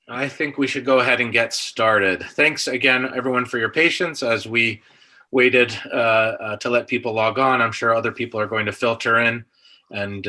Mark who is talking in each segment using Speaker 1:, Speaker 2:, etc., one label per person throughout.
Speaker 1: I think we should go ahead and get started. Thanks again, everyone, for your patience as we waited to let people log on. I'm sure other people are going to filter in and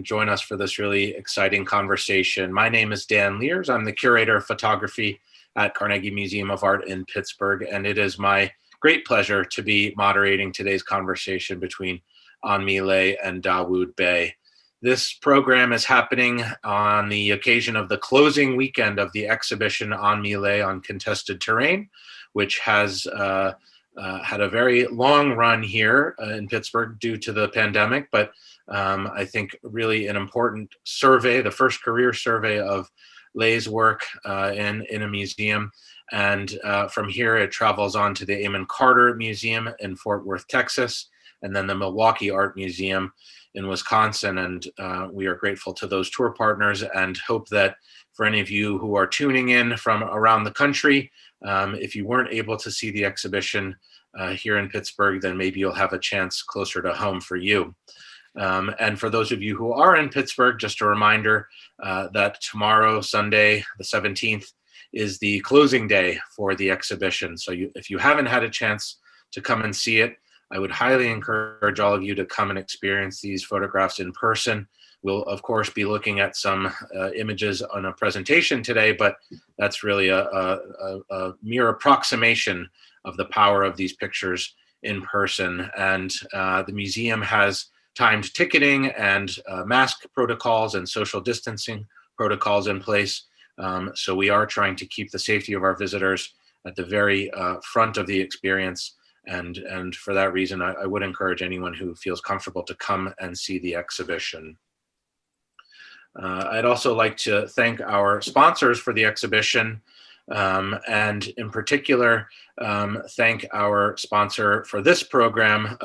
Speaker 1: join us for this really exciting conversation. My name is Dan Leers. I'm the curator of photography at Carnegie Museum of Art in Pittsburgh, and it is my great pleasure to be moderating today's conversation between An Lê and Dawoud Bey. This program is happening on the occasion of the closing weekend of the exhibition An Lê on Contested Terrain, which has had a very long run here in Pittsburgh due to the pandemic, but I think really an important survey, the first career survey of Lé's work in a museum. And from here, it travels on to the Amon Carter Museum in Fort Worth, Texas, and then the Milwaukee Art Museum in Wisconsin. And we are grateful to those tour partners and hope that for any of you who are tuning in from around the country, if you weren't able to see the exhibition here in Pittsburgh, then maybe you'll have a chance closer to home for you. And for those of you who are in Pittsburgh, just a reminder that tomorrow, Sunday, the 17th, is the closing day for the exhibition. So if you haven't had a chance to come and see it, I would highly encourage all of you to come and experience these photographs in person. We'll, of course, be looking at some images on a presentation today, but that's really a mere approximation of the power of these pictures in person. And the museum has timed ticketing and mask protocols and social distancing protocols in place. So we are trying to keep the safety of our visitors at the very front of the experience. And for that reason, I would encourage anyone who feels comfortable to come and see the exhibition. I'd also like to thank our sponsors for the exhibition, and in particular, thank our sponsor for this program,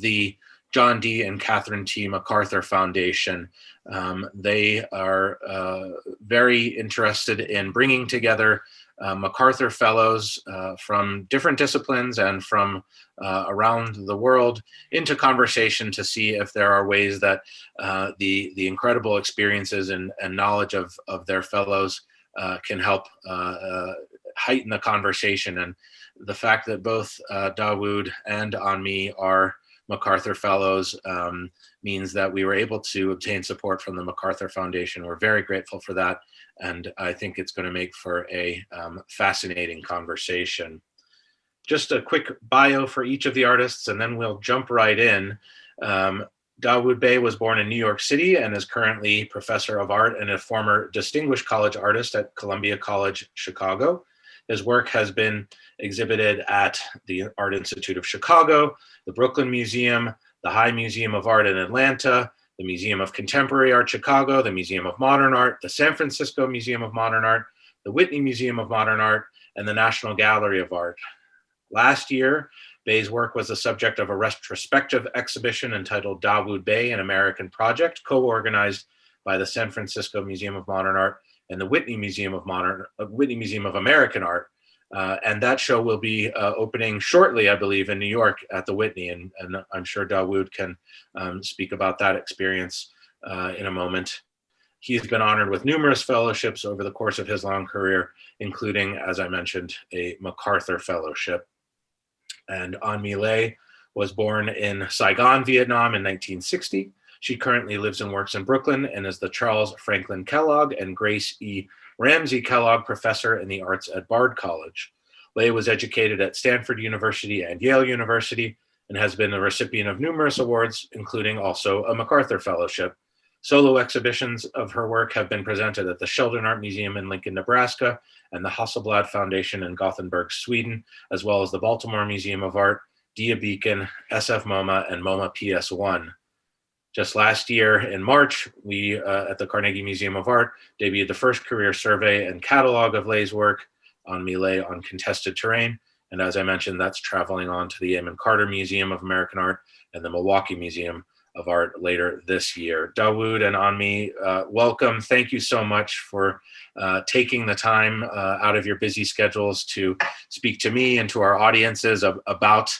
Speaker 1: the John D. and Catherine T. MacArthur Foundation. They are very interested in bringing together MacArthur Fellows from different disciplines and from around the world into conversation to see if there are ways that the incredible experiences and knowledge of their fellows can help heighten the conversation. And the fact that both Dawoud and Anmi are MacArthur Fellows means that we were able to obtain support from the MacArthur Foundation. We're very grateful for that. And I think it's going to make for a fascinating conversation. Just a quick bio for each of the artists, and then we'll jump right in. Dawoud Bey was born in New York City and is currently professor of art and a former distinguished college artist at Columbia College, Chicago. His work has been exhibited at the Art Institute of Chicago, the Brooklyn Museum, the High Museum of Art in Atlanta, the Museum of Contemporary Art Chicago, the Museum of Modern Art, the San Francisco Museum of Modern Art, the Whitney Museum of Modern Art, and the National Gallery of Art. Last year, Bey's work was the subject of a retrospective exhibition entitled Dawoud Bey, an American Project, co-organized by the San Francisco Museum of Modern Art and the Whitney Museum of American Art. And that show will be opening shortly, I believe, in New York at the Whitney. And I'm sure Dawoud can speak about that experience in a moment. He's been honored with numerous fellowships over the course of his long career, including, as I mentioned, a MacArthur Fellowship. And An Lê was born in Saigon, Vietnam in 1960. She currently lives and works in Brooklyn and is the Charles Franklin Kellogg and Grace E. Ramsey Kellogg Professor in the Arts at Bard College. Lê was educated at Stanford University and Yale University and has been the recipient of numerous awards, including also a MacArthur Fellowship. Solo exhibitions of her work have been presented at the Sheldon Art Museum in Lincoln, Nebraska, and the Hasselblad Foundation in Gothenburg, Sweden, as well as the Baltimore Museum of Art, Dia Beacon, SF MoMA, and MoMA PS1. Just last year in March, we at the Carnegie Museum of Art debuted the first career survey and catalog of Lé's work, An Lê on Contested Terrain. And as I mentioned, that's traveling on to the Amon Carter Museum of American Art and the Milwaukee Museum of Art later this year. Dawoud and Anmi, welcome. Thank you so much for taking the time out of your busy schedules to speak to me and to our audiences about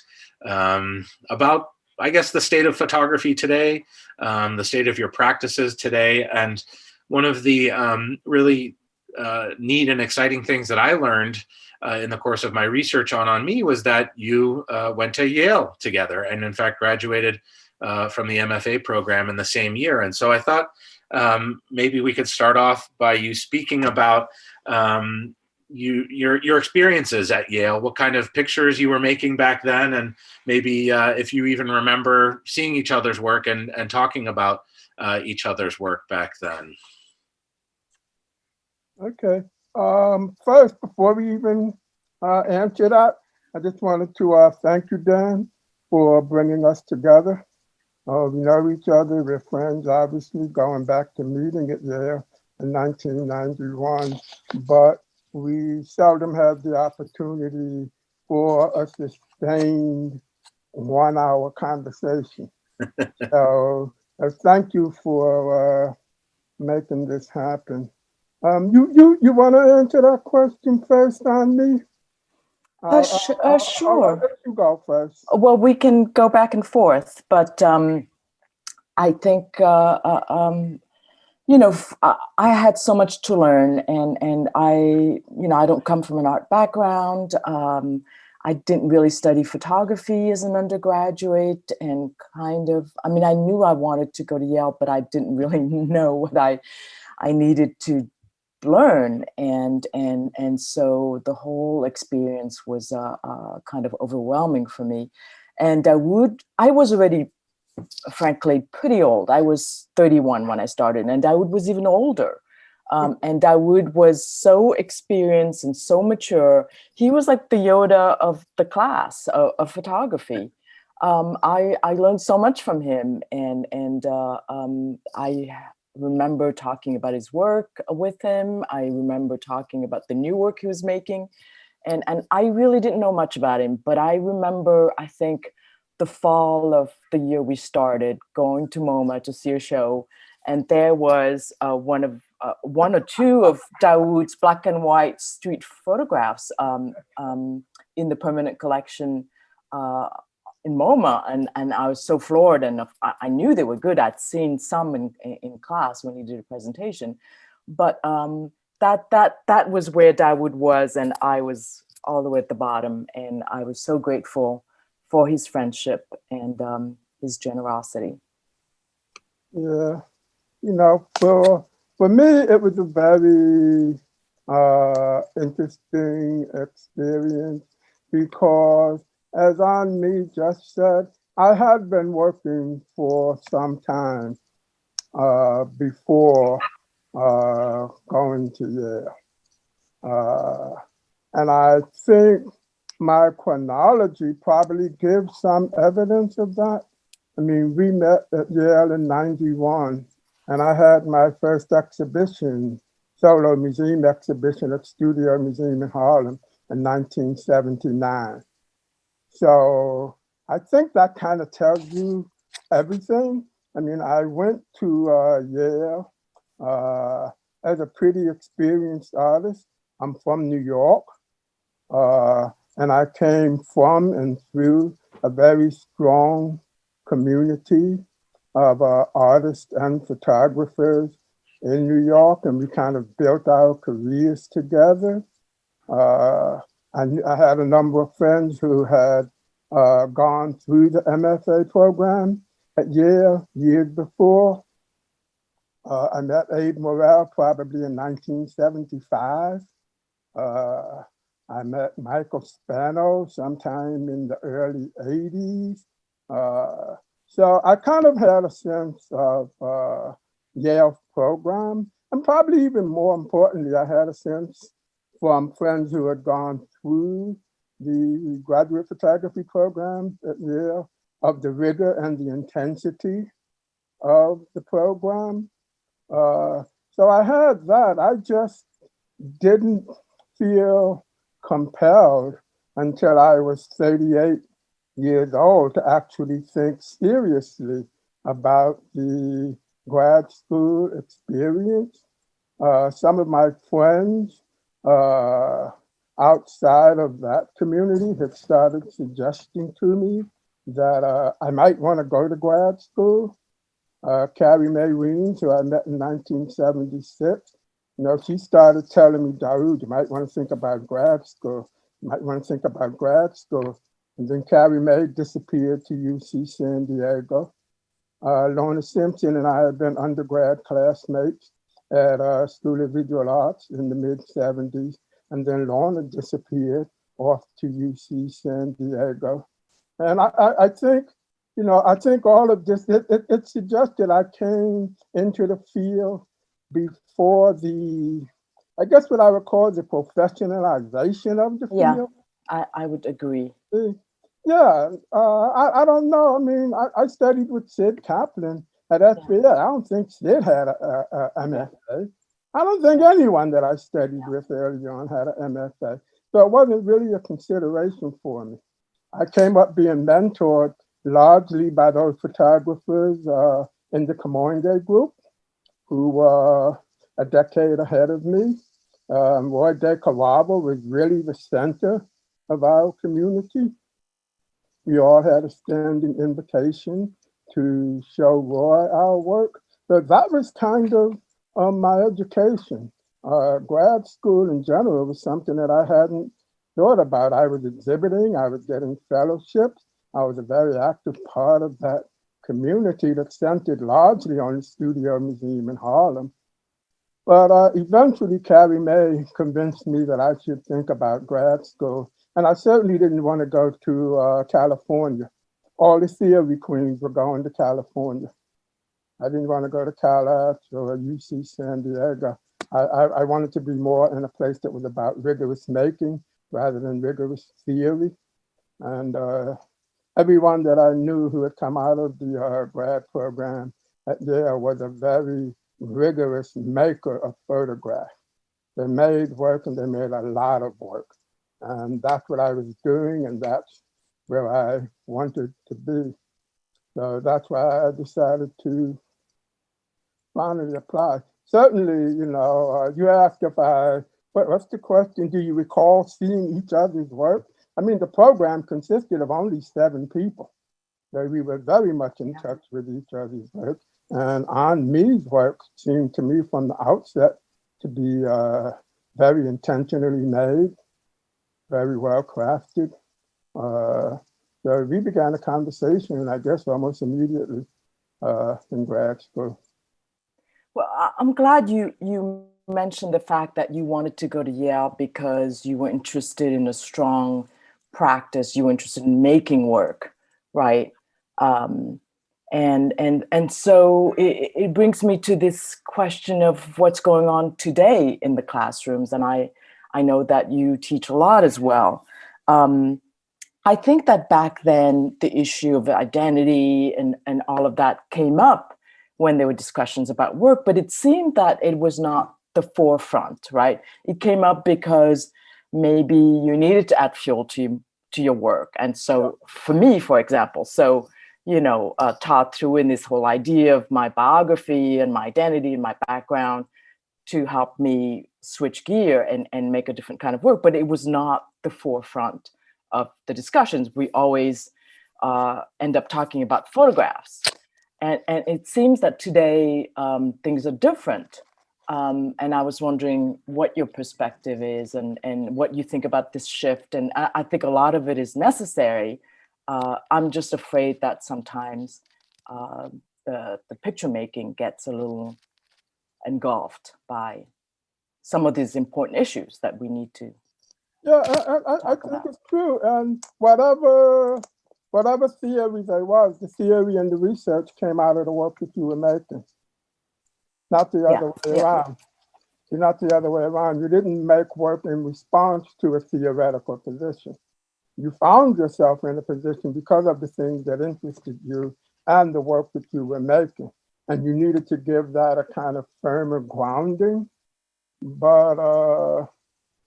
Speaker 1: I guess, the state of photography today, the state of your practices today. And one of the really neat and exciting things that I learned in the course of my research on me was that you went to Yale together, and in fact graduated from the MFA program in the same year. And so I thought maybe we could start off by you speaking about your experiences at Yale, what kind of pictures you were making back then, and maybe if you even remember seeing each other's work and talking about each other's work back then.
Speaker 2: Okay. First, before we even answer that, I just wanted to thank you, Dan, for bringing us together. We know each other, we're friends, obviously, going back to meeting at Yale in 1991, but we seldom have the opportunity for a sustained 1-hour conversation. So thank you for making this happen. You want to answer that question first on me?
Speaker 3: Sure.
Speaker 2: I'll let you go first.
Speaker 3: Well, we can go back and forth, but I think I had so much to learn, and I don't come from an art background. I didn't really study photography as an undergraduate, and I knew I wanted to go to Yale, but I didn't really know what I needed to learn, and so the whole experience was kind of overwhelming for me. And I was already, frankly, pretty old. I was 31 when I started, and Dawoud was even older. And Dawoud was so experienced and so mature. He was like the Yoda of the class of photography. I learned so much from him, and I remember talking about his work with him. I remember talking about the new work he was making. And I really didn't know much about him, but I remember, I think, the fall of the year we started, going to MoMA to see a show. And there was one or two of Dawoud's black and white street photographs in the permanent collection in MoMA, and I was so floored, and I knew they were good. I'd seen some in class when he did a presentation, but that was where Dawoud was, and I was all the way at the bottom, and I was so grateful for his friendship and his generosity.
Speaker 2: Yeah, for me, it was a very interesting experience because, as Anmi just said, I had been working for some time before going to Yale. And I think my chronology probably gives some evidence of that. I mean, we met at Yale in '91, and I had my first exhibition, solo museum exhibition at Studio Museum in Harlem in 1979. So I think that kind of tells you everything. I mean, I went to Yale as a pretty experienced artist. I'm from New York, and I came from and through a very strong community of artists and photographers in New York, and we kind of built our careers together. I had a number of friends who had gone through the MFA program at Yale years before. I met Abe Morrell probably in 1975. I met Michael Spano sometime in the early 80s. So I kind of had a sense of Yale's program. And probably even more importantly, I had a sense from friends who had gone through the graduate photography program at Yale of the rigor and the intensity of the program. So I had that. I just didn't feel compelled until I was 38 years old to actually think seriously about the grad school experience. Some of my friends outside of that community had started suggesting to me that I might want to go to grad school. Carrie Mae Weems, who I met in 1976, You know, she started telling me, Dawoud, you might want to think about grad school. You might want to think about grad school. And then Carrie May disappeared to UC San Diego. Lorna Simpson and I had been undergrad classmates at School of Visual Arts in the mid-70s. And then Lorna disappeared off to UC San Diego. And I think, you know, I think all of this, it suggested I came into the field before the, I guess what I would call the professionalization of the field.
Speaker 3: Yeah, I would agree.
Speaker 2: Yeah, I don't know. I mean, I studied with Sid Kaplan at SBA. I don't think Sid had a MFA. I don't think anyone that I studied with early on had an MFA. So it wasn't really a consideration for me. I came up being mentored largely by those photographers in the Camoinge group who were a decade ahead of me. Roy De Carava was really the center of our community. We all had a standing invitation to show Roy our work. So that was kind of my education. Grad school in general was something that I hadn't thought about. I was exhibiting, I was getting fellowships. I was a very active part of that community that centered largely on the Studio Museum in Harlem. But eventually Carrie May convinced me that I should think about grad school. And I certainly didn't want to go to California. All the theory queens were going to California. I didn't want to go to CalArts or UC San Diego. I wanted to be more in a place that was about rigorous making rather than rigorous theory. And everyone that I knew who had come out of the grad program at Yale was a very rigorous maker of photographs. They made work and they made a lot of work. And that's what I was doing, and that's where I wanted to be. So that's why I decided to finally apply. Certainly, you know, you ask if what's the question? Do you recall seeing each other's work? I mean, the program consisted of only 7 people. So we were very much in touch with each other's work. And An Me's work seemed to me from the outset to be very intentionally made, very well crafted. So we began a conversation, I guess, almost immediately in grad school.
Speaker 3: Well, I'm glad you mentioned the fact that you wanted to go to Yale because you were interested in a strong practice. You were interested in making work, right? And so it brings me to this question of what's going on today in the classrooms. And I know that you teach a lot as well. I think that back then, the issue of identity and all of that came up when there were discussions about work, but it seemed that it was not the forefront, right? It came up because maybe you needed to add fuel to your work. And so for me, for example, Todd threw in this whole idea of my biography and my identity and my background to help me switch gear and make a different kind of work, but it was not the forefront of the discussions. We always end up talking about photographs. And it seems that today things are different. And I was wondering what your perspective is and what you think about this shift. And I think a lot of it is necessary. I'm just afraid that sometimes the picture making gets a little engulfed by some of these important issues that we need to.
Speaker 2: Yeah, I think it's true. And whatever theory there was, the theory and the research came out of the work that you were making, not the other way around. You're not the other way around. You didn't make work in response to a theoretical position. You found yourself in a position because of the things that interested you and the work that you were making. And you needed to give that a kind of firmer grounding. But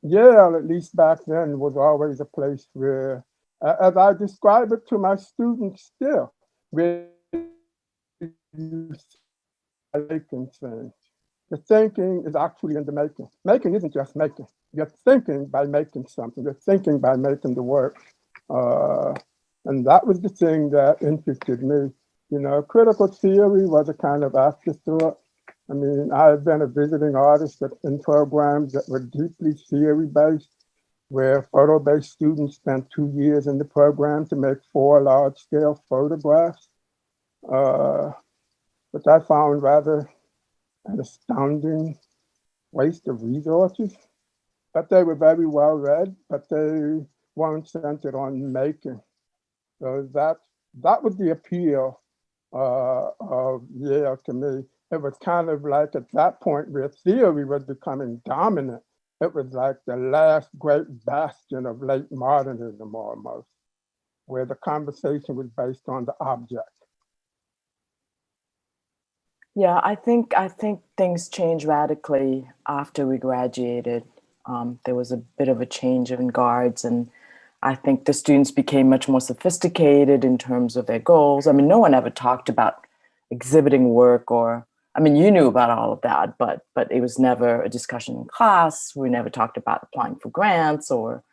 Speaker 2: Yale, at least back then, was always a place where, as I describe it to my students still, where you making things. The thinking is actually in the making. Making isn't just making. You're thinking by making something. You're thinking by making the work. And that was the thing that interested me. You know, critical theory was a kind of afterthought. I mean, I had been a visiting artist in programs that were deeply theory-based, where photo-based students spent 2 years in the program to make 4 large-scale photographs, which I found rather an astounding waste of resources. But they were very well read, but they weren't centered on making. So that was the appeal of Yale to me. It was kind of like at that point where theory was becoming dominant. It was like the last great bastion of late modernism almost, where the conversation was based on the object.
Speaker 3: Yeah, I think things changed radically after we graduated. There was a bit of a change in guards, and I think the students became much more sophisticated in terms of their goals. I mean, no one ever talked about exhibiting work, or, I mean, you knew about all of that, but it was never a discussion in class. We never talked about applying for grants, or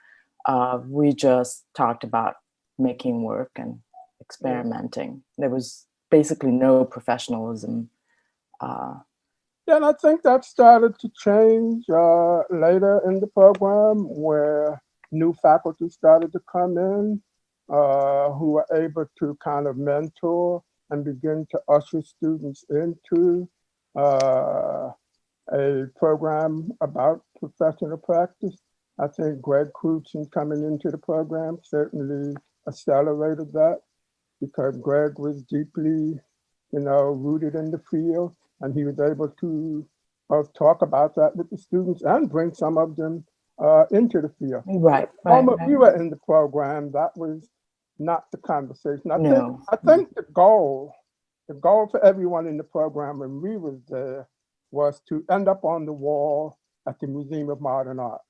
Speaker 3: we just talked about making work and experimenting. There was basically no professionalism.
Speaker 2: Yeah, and I think that started to change later in the program, where new faculty started to come in who were able to kind of mentor and begin to usher students into a program about professional practice. I think Greg Crutzen coming into the program certainly accelerated that, because Greg was deeply, rooted in the field, and he was able to talk about that with the students and bring some of them into the field.
Speaker 3: Right.
Speaker 2: We were in the program, that was not the conversation. I think the goal for everyone in the program when we was there was to end up on the wall at the Museum of Modern Art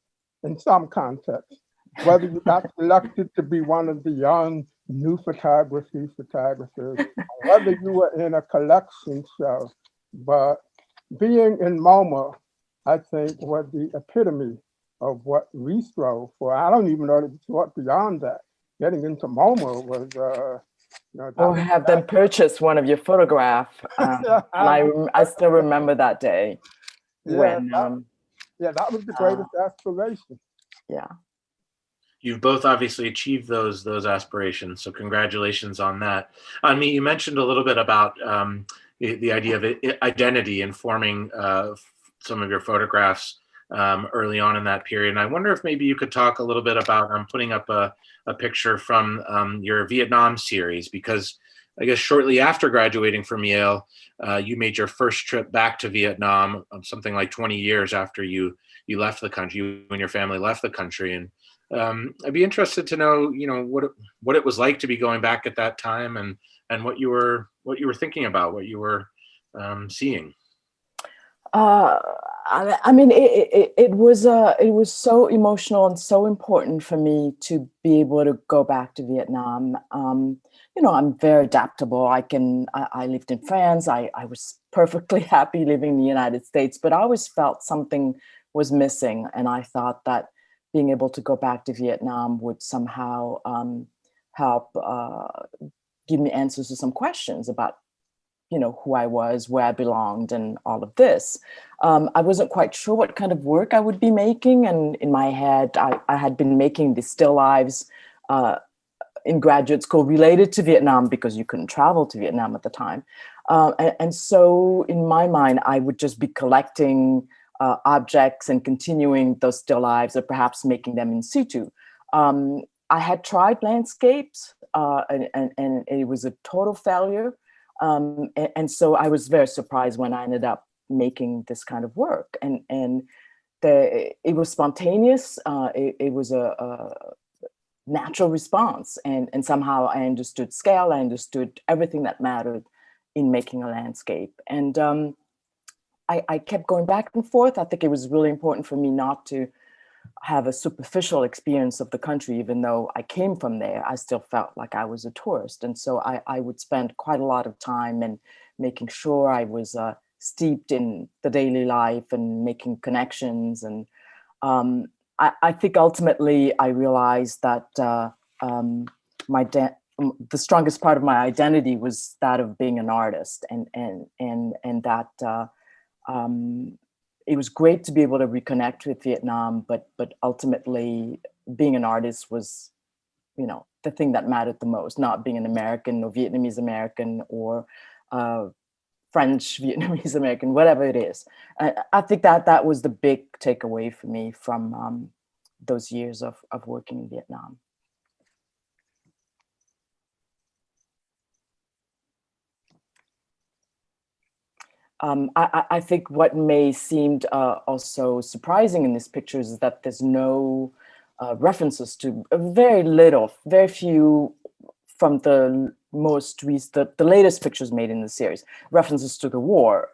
Speaker 2: in some context. Whether you got selected to be one of the young new photographers, whether you were in a collection show, but being in MoMA, I think, was the epitome of what we strove for. I don't even know what beyond that. Getting into MoMA was,
Speaker 3: or have them purchase one of your photograph. I still remember that day.
Speaker 2: Yeah,
Speaker 3: when
Speaker 2: that was the greatest aspiration.
Speaker 3: Yeah.
Speaker 1: You've both obviously achieved those aspirations, so congratulations on that. Anmi, you mentioned a little bit about the idea of identity informing some of your photographs early on in that period. And I wonder if maybe you could talk a little bit about, I'm putting up a picture from your Vietnam series, because I guess shortly after graduating from Yale, you made your first trip back to Vietnam, something like 20 years after you left the country, you and your family left the country. And I'd be interested to know, what it was like to be going back at that time, and what you were thinking about, what you were seeing.
Speaker 3: I mean, it was so emotional and so important for me to be able to go back to Vietnam. I'm very adaptable. I lived in France. I was perfectly happy living in the United States, but I always felt something was missing. And I thought that being able to go back to Vietnam would somehow help give me answers to some questions about, who I was, where I belonged, and all of this. I wasn't quite sure what kind of work I would be making. And in my head, I had been making the still lives in graduate school related to Vietnam, because you couldn't travel to Vietnam at the time. And so in my mind, I would just be collecting objects and continuing those still lives, or perhaps making them in situ. I had tried landscapes and it was a total failure. And so I was very surprised when I ended up making this kind of work. And it was spontaneous. It was a natural response. And somehow I understood scale. I understood everything that mattered in making a landscape. And I kept going back and forth. I think it was really important for me not to have a superficial experience of the country. Even though I came from there, I still felt like I was a tourist. And so I would spend quite a lot of time in making sure I was steeped in the daily life and making connections. And I think ultimately I realized that the strongest part of my identity was that of being an artist, and that it was great to be able to reconnect with Vietnam, but ultimately being an artist was, you know, the thing that mattered the most, not being an American or Vietnamese American or French Vietnamese American, whatever it is. I think that was the big takeaway for me from those years of working in Vietnam. I think what may seemed also surprising in these pictures is that there's no references to very few from the most recent, the latest pictures made in the series, references to the war.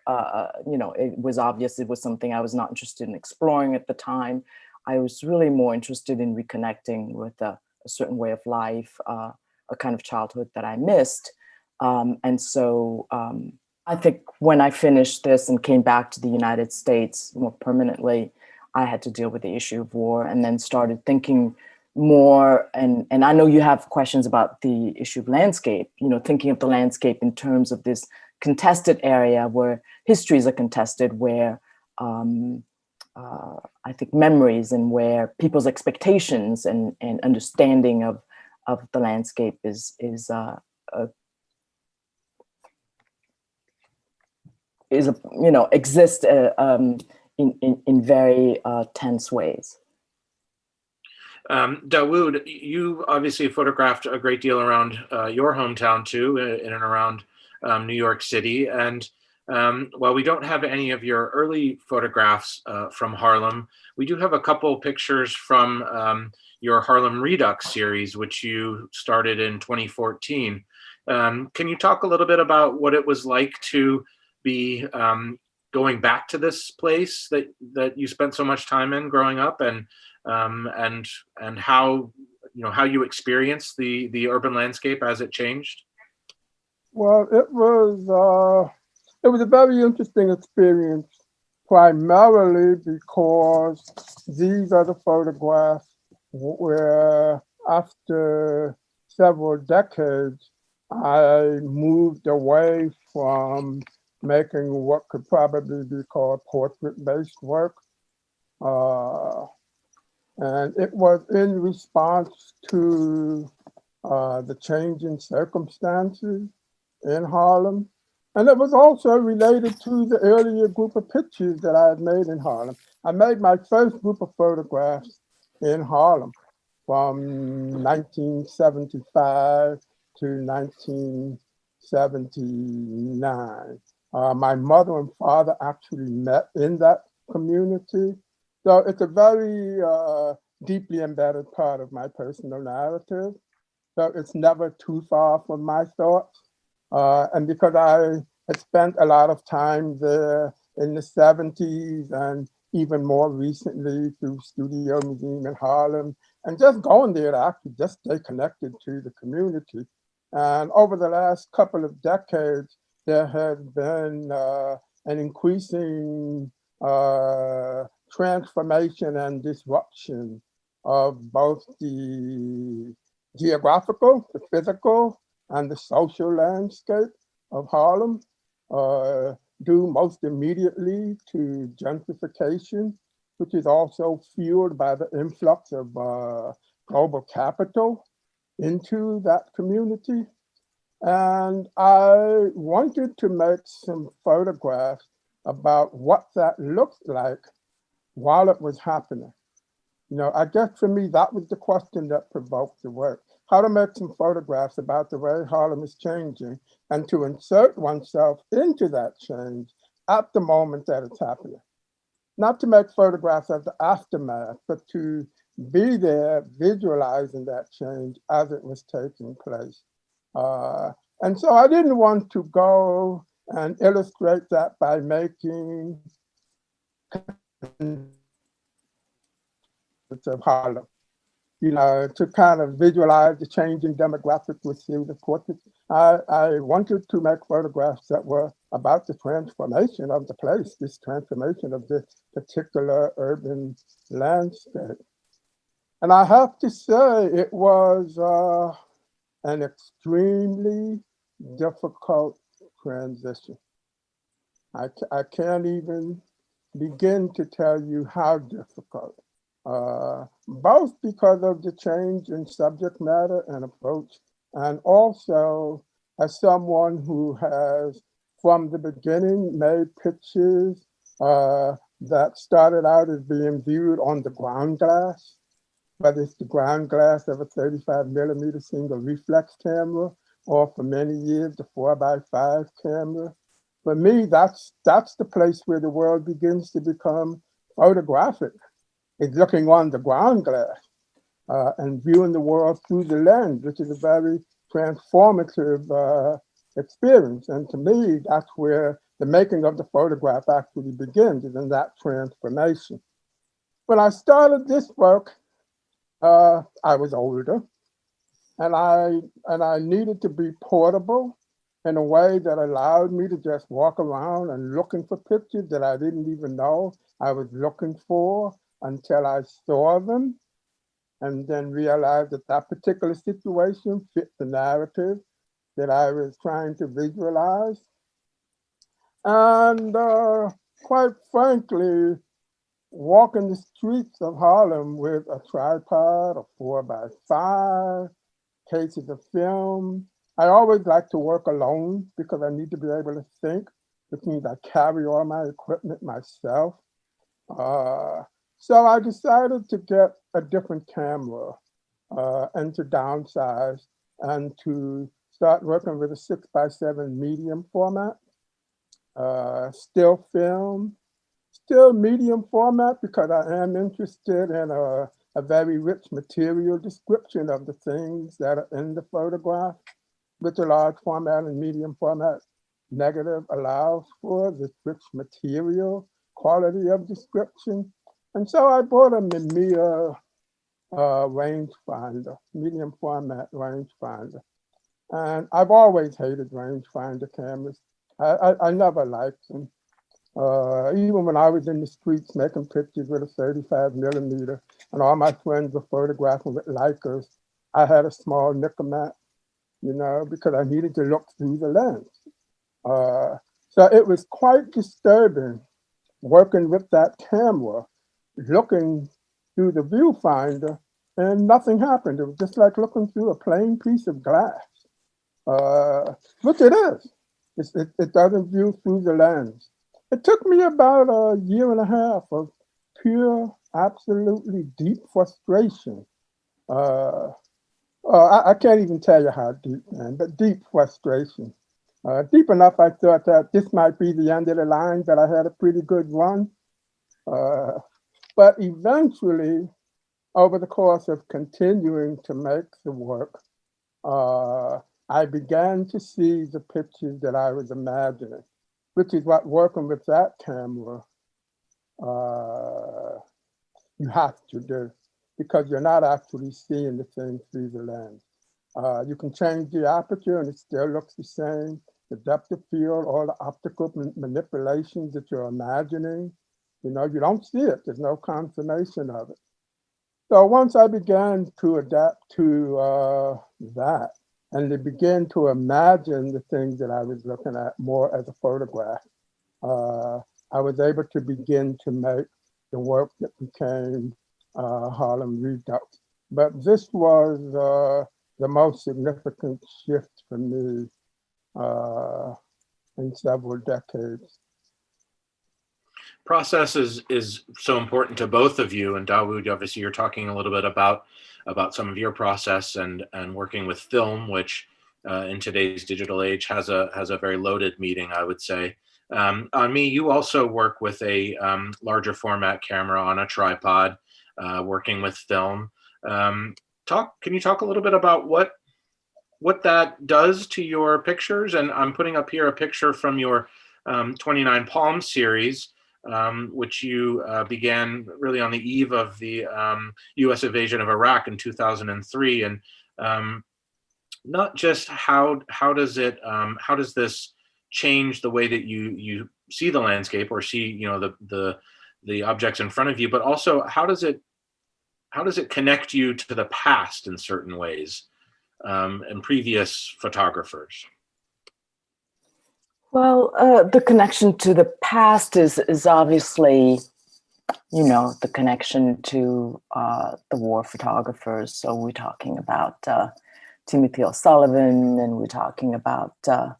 Speaker 3: You know, it was obvious it was something I was not interested in exploring at the time. I was really more interested in reconnecting with a certain way of life, a kind of childhood that I missed. And so I think when I finished this and came back to the United States more permanently, I had to deal with the issue of war and then started thinking more, and I know you have questions about the issue of landscape, you know, thinking of the landscape in terms of this contested area where histories are contested, where I think memories and where people's expectations and understanding of the landscape you know, exist in very tense ways.
Speaker 1: Dawoud, you obviously photographed a great deal around your hometown too, in and around New York City. And while we don't have any of your early photographs from Harlem, we do have a couple pictures from your Harlem Redux series, which you started in 2014. Can you talk a little bit about what it was like to be going back to this place that you spent so much time in growing up, and how, you know, how you experienced the urban landscape as it changed?
Speaker 2: Well, it was a very interesting experience, primarily because these are the photographs where, after several decades, I moved away from making what could probably be called portrait-based work. And it was in response to the changing circumstances in Harlem. And it was also related to the earlier group of pictures that I had made in Harlem. I made my first group of photographs in Harlem from 1975 to 1979. My mother and father actually met in that community. So it's a very deeply embedded part of my personal narrative. So it's never too far from my thoughts. And because I had spent a lot of time there in the 70s and even more recently through Studio Museum in Harlem, and just going there to actually just stay connected to the community. And over the last couple of decades, there has been an increasing transformation and disruption of both the geographical, the physical, and the social landscape of Harlem, due most immediately to gentrification, which is also fueled by the influx of global capital into that community. And I wanted to make some photographs about what that looked like while it was happening. You know, I guess for me, that was the question that provoked the work. How to make some photographs about the way Harlem is changing and to insert oneself into that change at the moment that it's happening. Not to make photographs of the aftermath, but to be there visualizing that change as it was taking place. And so I didn't want to go and illustrate that by making of Harlem, you know, to kind of visualize the changing demographic with through the portrait. I wanted to make photographs that were about the transformation of the place, this transformation of this particular urban landscape. And I have to say, it was an extremely difficult transition. I can't even begin to tell you how difficult, both because of the change in subject matter and approach, and also as someone who has, from the beginning, made pictures that started out as being viewed on the ground glass, whether it's the ground glass of a 35mm single reflex camera, or for many years, the 4x5 camera. For me, that's the place where the world begins to become photographic. It's looking on the ground glass and viewing the world through the lens, which is a very transformative experience. And to me, that's where the making of the photograph actually begins, is in that transformation. When I started this work, I was older, and I needed to be portable in a way that allowed me to just walk around and looking for pictures that I didn't even know I was looking for until I saw them, and then realized that that particular situation fit the narrative that I was trying to visualize. And quite frankly, walking the streets of Harlem with a tripod, a 4x5, cases of film. I always like to work alone because I need to be able to think, which means I carry all my equipment myself. So I decided to get a different camera and to downsize and to start working with a 6x7 medium format, still film, still medium format, because I am interested in a very rich material description of the things that are in the photograph, which a large format and medium format negative allows for this rich material quality of description. And so I bought a Mamiya rangefinder, medium format rangefinder. And I've always hated rangefinder cameras. I never liked them. Even when I was in the streets making pictures with a 35mm, and all my friends were photographing with Leicas, I had a small Nicomat, because I needed to look through the lens. So it was quite disturbing working with that camera, looking through the viewfinder, and nothing happened. It was just like looking through a plain piece of glass, which it is. It doesn't view through the lens. It took me about a year and a half of pure, absolutely deep frustration. I can't even tell you how deep, man, but deep frustration. Deep enough, I thought that this might be the end of the line, that I had a pretty good run. But eventually, over the course of continuing to make the work, I began to see the pictures that I was imagining, which is what working with that camera you have to do, because you're not actually seeing the thing through the lens. You can change the aperture and it still looks the same. The depth of field, all the optical manipulations that you're imagining, you don't see it. There's no confirmation of it. So once I began to adapt to that, and to begin to imagine the things that I was looking at more as a photograph, I was able to begin to make the work that became Harlem Redux. But this was the most significant shift for me in several decades.
Speaker 1: Process is so important to both of you, and Dawoud, obviously you're talking a little bit about some of your process and working with film, which in today's digital age has a very loaded meeting, I would say. On me, you also work with a larger format camera on a tripod, working with film. Can you talk a little bit about what that does to your pictures? And I'm putting up here a picture from your 29 Palm series, which you began really on the eve of the U.S. invasion of Iraq in 2003. And not just how does this change the way that you see the landscape or see the objects in front of you, but also how does it connect you to the past in certain ways and previous photographers?
Speaker 3: Well, the connection to the past is obviously, the connection to the war photographers. So we're talking about Timothy O'Sullivan, and we're talking about the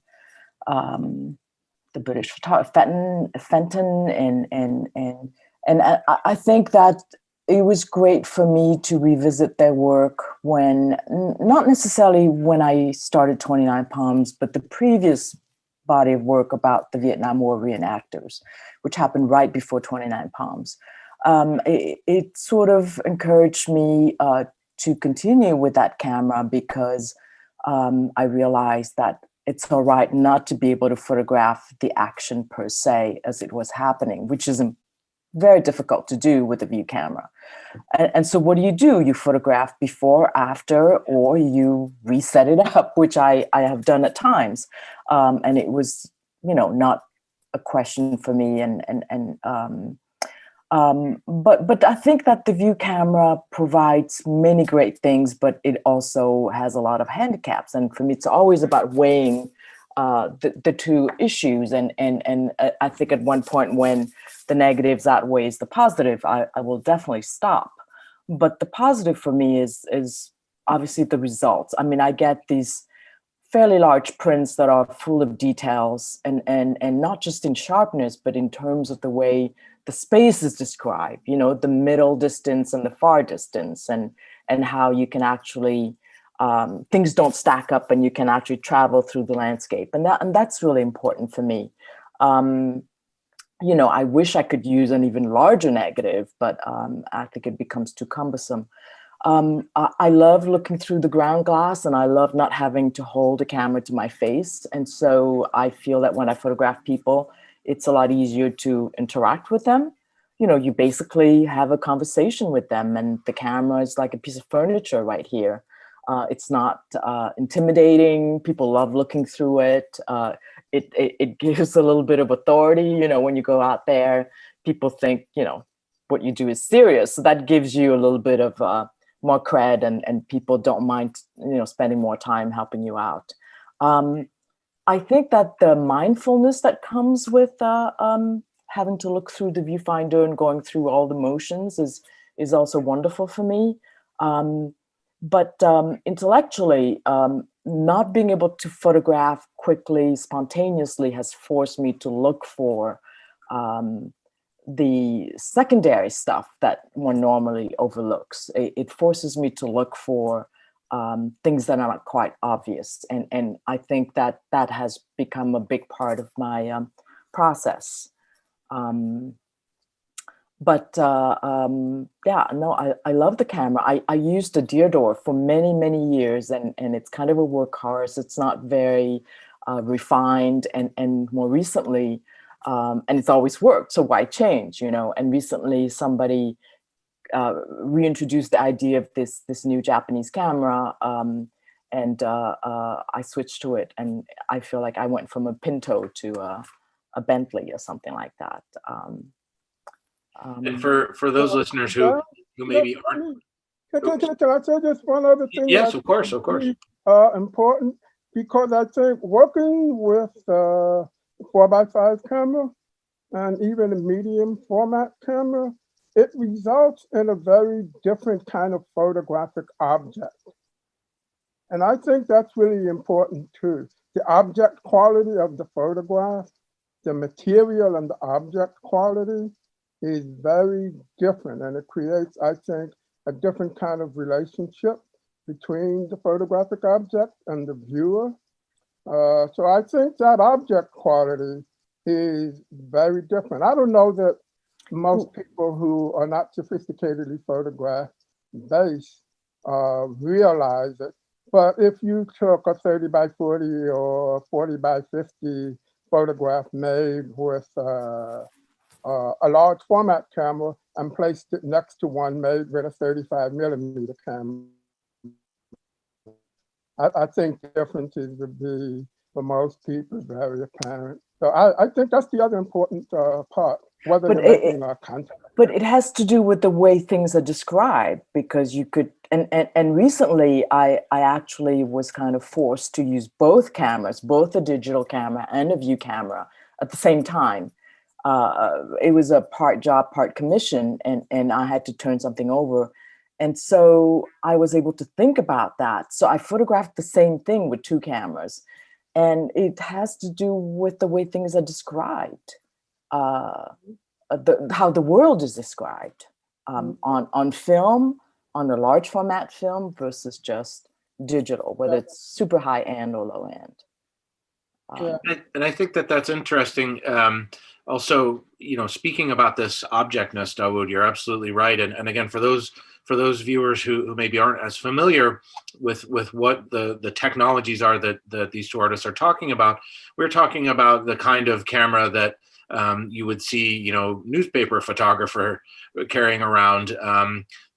Speaker 3: British photographer Fenton, and I think that it was great for me to revisit their work when, not necessarily when I started 29 Palms, but the previous body of work about the Vietnam War reenactors, which happened right before 29 Palms. It sort of encouraged me to continue with that camera because I realized that it's all right not to be able to photograph the action per se as it was happening, which is very difficult to do with a view camera. And so what do? You photograph before, after, or you reset it up, which I have done at times. And it was, not a question for me. But I think that the view camera provides many great things, but it also has a lot of handicaps. And for me, it's always about weighing the two issues. And I think at one point when the negatives outweighs the positive, I will definitely stop. But the positive for me is obviously the results. I mean, I get these fairly large prints that are full of details and not just in sharpness, but in terms of the way the space is described, the middle distance and the far distance, and how you can actually, things don't stack up and you can actually travel through the landscape. And that's really important for me. I wish I could use an even larger negative, but I think it becomes too cumbersome. I love looking through the ground glass, and I love not having to hold a camera to my face. And so I feel that when I photograph people, it's a lot easier to interact with them. You basically have a conversation with them, and the camera is like a piece of furniture right here. It's not intimidating. People love looking through it. It gives a little bit of authority. When you go out there, people think, what you do is serious. So that gives you a little bit of more cred, and people don't mind, spending more time helping you out. I think that the mindfulness that comes with having to look through the viewfinder and going through all the motions is also wonderful for me. But intellectually, not being able to photograph quickly, spontaneously has forced me to look for the secondary stuff that one normally overlooks. It forces me to look for things that are not quite obvious. And I think that has become a big part of my process. I love the camera. I used a Deodor for many, many years, and it's kind of a workhorse. It's not very refined, and more recently, and it's always worked, so why change, And recently somebody reintroduced the idea of this new Japanese camera, and I switched to it, and I feel like I went from a Pinto to a Bentley or something like that.
Speaker 1: And for those listeners who maybe aren't.
Speaker 2: Can I say just one other thing?
Speaker 1: Yes, of course.
Speaker 2: Important, because I think working with 4x5 camera and even a medium format camera, it results in a very different kind of photographic object. And I think that's really important too. The object quality of the photograph, the material and the object quality is very different, and it creates, I think, a different kind of relationship between the photographic object and the viewer. So I think that object quality is very different. I don't know that most people who are not sophisticatedly photograph base realize it, but if you took a 30x40 or 40x50 photograph made with a large format camera and placed it next to one made with a 35mm camera, I think the differences would be, for most people, very apparent. So I think that's the other important part, whether you're making a contact
Speaker 3: But it has to do with the way things are described, because you could, and recently I actually was kind of forced to use both cameras, both a digital camera and a view camera at the same time. It was a part job, part commission, and I had to turn something over. And so I was able to think about that. So I photographed the same thing with two cameras. And it has to do with the way things are described. How the world is described on film, on a large format film versus just digital, whether it's super high end or low end.
Speaker 1: And I think that that's interesting. Also, speaking about this objectness, Dawoud, you're absolutely right. And again, for those viewers who maybe aren't as familiar with what the technologies are that these two artists are talking about, we're talking about the kind of camera that you would see, newspaper photographer carrying around,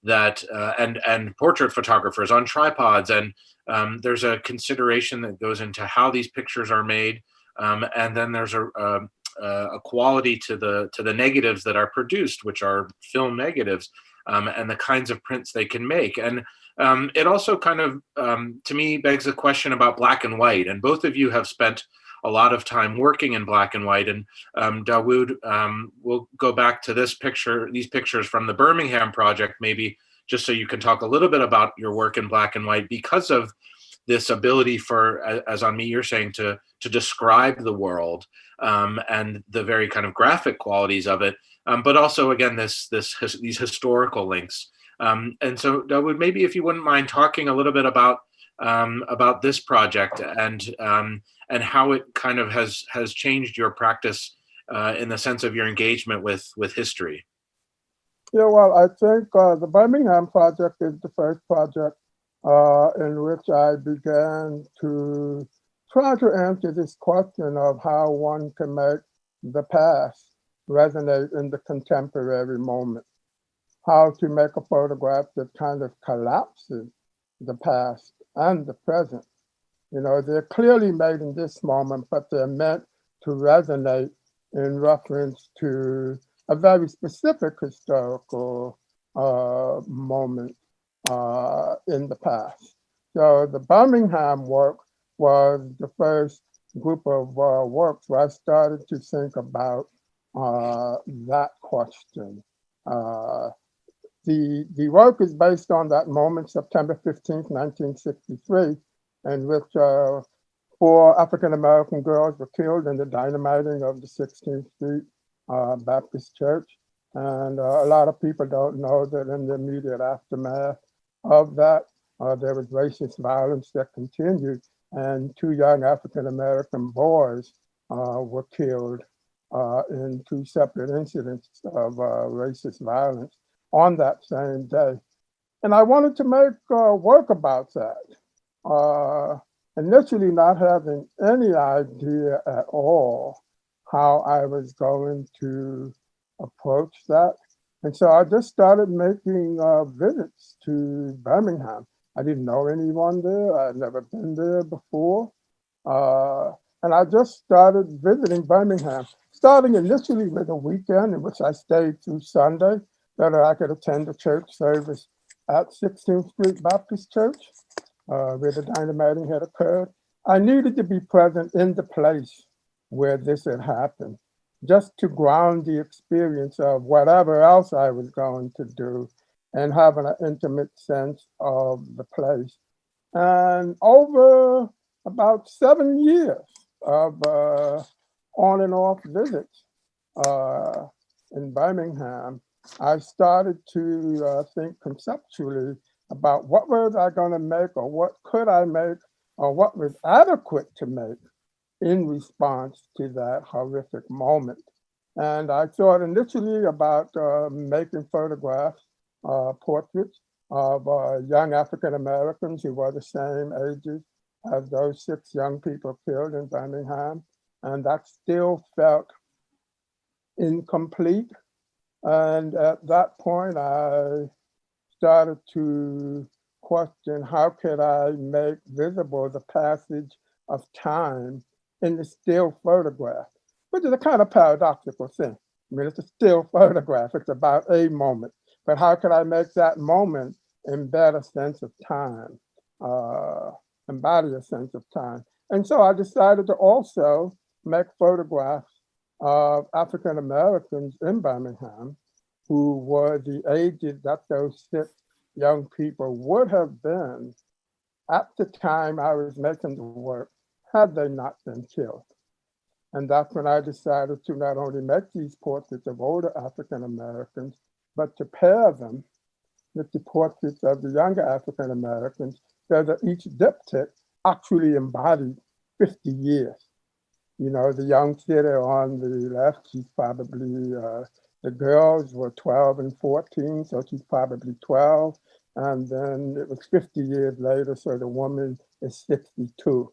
Speaker 1: and portrait photographers on tripods. And there's a consideration that goes into how these pictures are made, and then there's a quality to the negatives that are produced, which are film negatives, and the kinds of prints they can make. And it also kind of, to me, begs a question about black and white. And both of you have spent a lot of time working in black and white. And Dawoud, we'll go back to these pictures from the Birmingham project, maybe just so you can talk a little bit about your work in black and white, because of this ability for, as on me, you're saying, to describe the world, and the very kind of graphic qualities of it, but also, again, these historical links. And so, Dawoud, maybe if you wouldn't mind talking a little bit about this project and how it kind of has changed your practice in the sense of your engagement with history.
Speaker 2: Yeah, well, I think the Birmingham project is the first project in which I began to try to answer this question of how one can make the past resonate in the contemporary moment, how to make a photograph that kind of collapses the past and the present. They're clearly made in this moment, but they're meant to resonate in reference to a very specific historical moment in the past. So the Birmingham work was the first group of works where I started to think about that question. The work is based on that moment, September 15th, 1963, in which 4 African-American girls were killed in the dynamiting of the 16th Street Baptist Church. And a lot of people don't know that in the immediate aftermath of that, there was racist violence that continued, and 2 young African-American boys were killed in 2 separate incidents of racist violence on that same day. And I wanted to make work about that. Initially not having any idea at all how I was going to approach that. And so I just started making visits to Birmingham. I didn't know anyone there. I'd never been there before. And I just started visiting Birmingham, starting initially with a weekend in which I stayed through Sunday, so that I could attend a church service at 16th Street Baptist Church, where the dynamiting had occurred. I needed to be present in the place where this had happened, just to ground the experience of whatever else I was going to do and having an intimate sense of the place. And over about 7 years of on and off visits in Birmingham, I started to think conceptually about what was I going to make, or what could I make, or what was adequate to make in response to that horrific moment. And I thought initially about making photographs, portraits of young African Americans who were the same ages as those 6 young people killed in Birmingham. And that still felt incomplete. And at that point, I started to question, how could I make visible the passage of time in the still photograph, which is a kind of paradoxical thing. I mean, it's a still photograph. It's about a moment. But how could I make that moment embed a sense of time, embody a sense of time? And so I decided to also make photographs of African Americans in Birmingham who were the ages that those 6 young people would have been at the time I was making the work, had they not been killed. And that's when I decided to not only make these portraits of older African Americans, but to pair them with the portraits of the younger African Americans, so that each diptych actually embodied 50 years. You know, the young sitter on the left, she's probably, the girls were 12 and 14, so she's probably 12. And then it was 50 years later, so the woman is 62.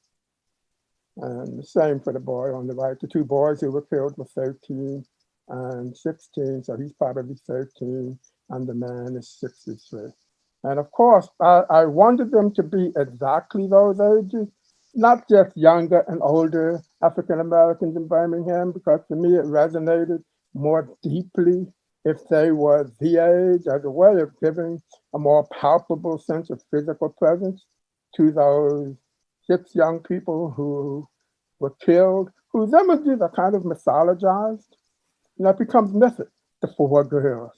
Speaker 2: And the same for the boy on the right. The 2 boys who were killed were 13 and 16, so he's probably 13, and the man is 63. And of course, I wanted them to be exactly those ages, not just younger and older African Americans in Birmingham, because for me it resonated more deeply if they were the age, as a way of giving a more palpable sense of physical presence to those 6 young people who were killed, whose images are kind of mythologized. You know, it becomes mythic. The 4 girls,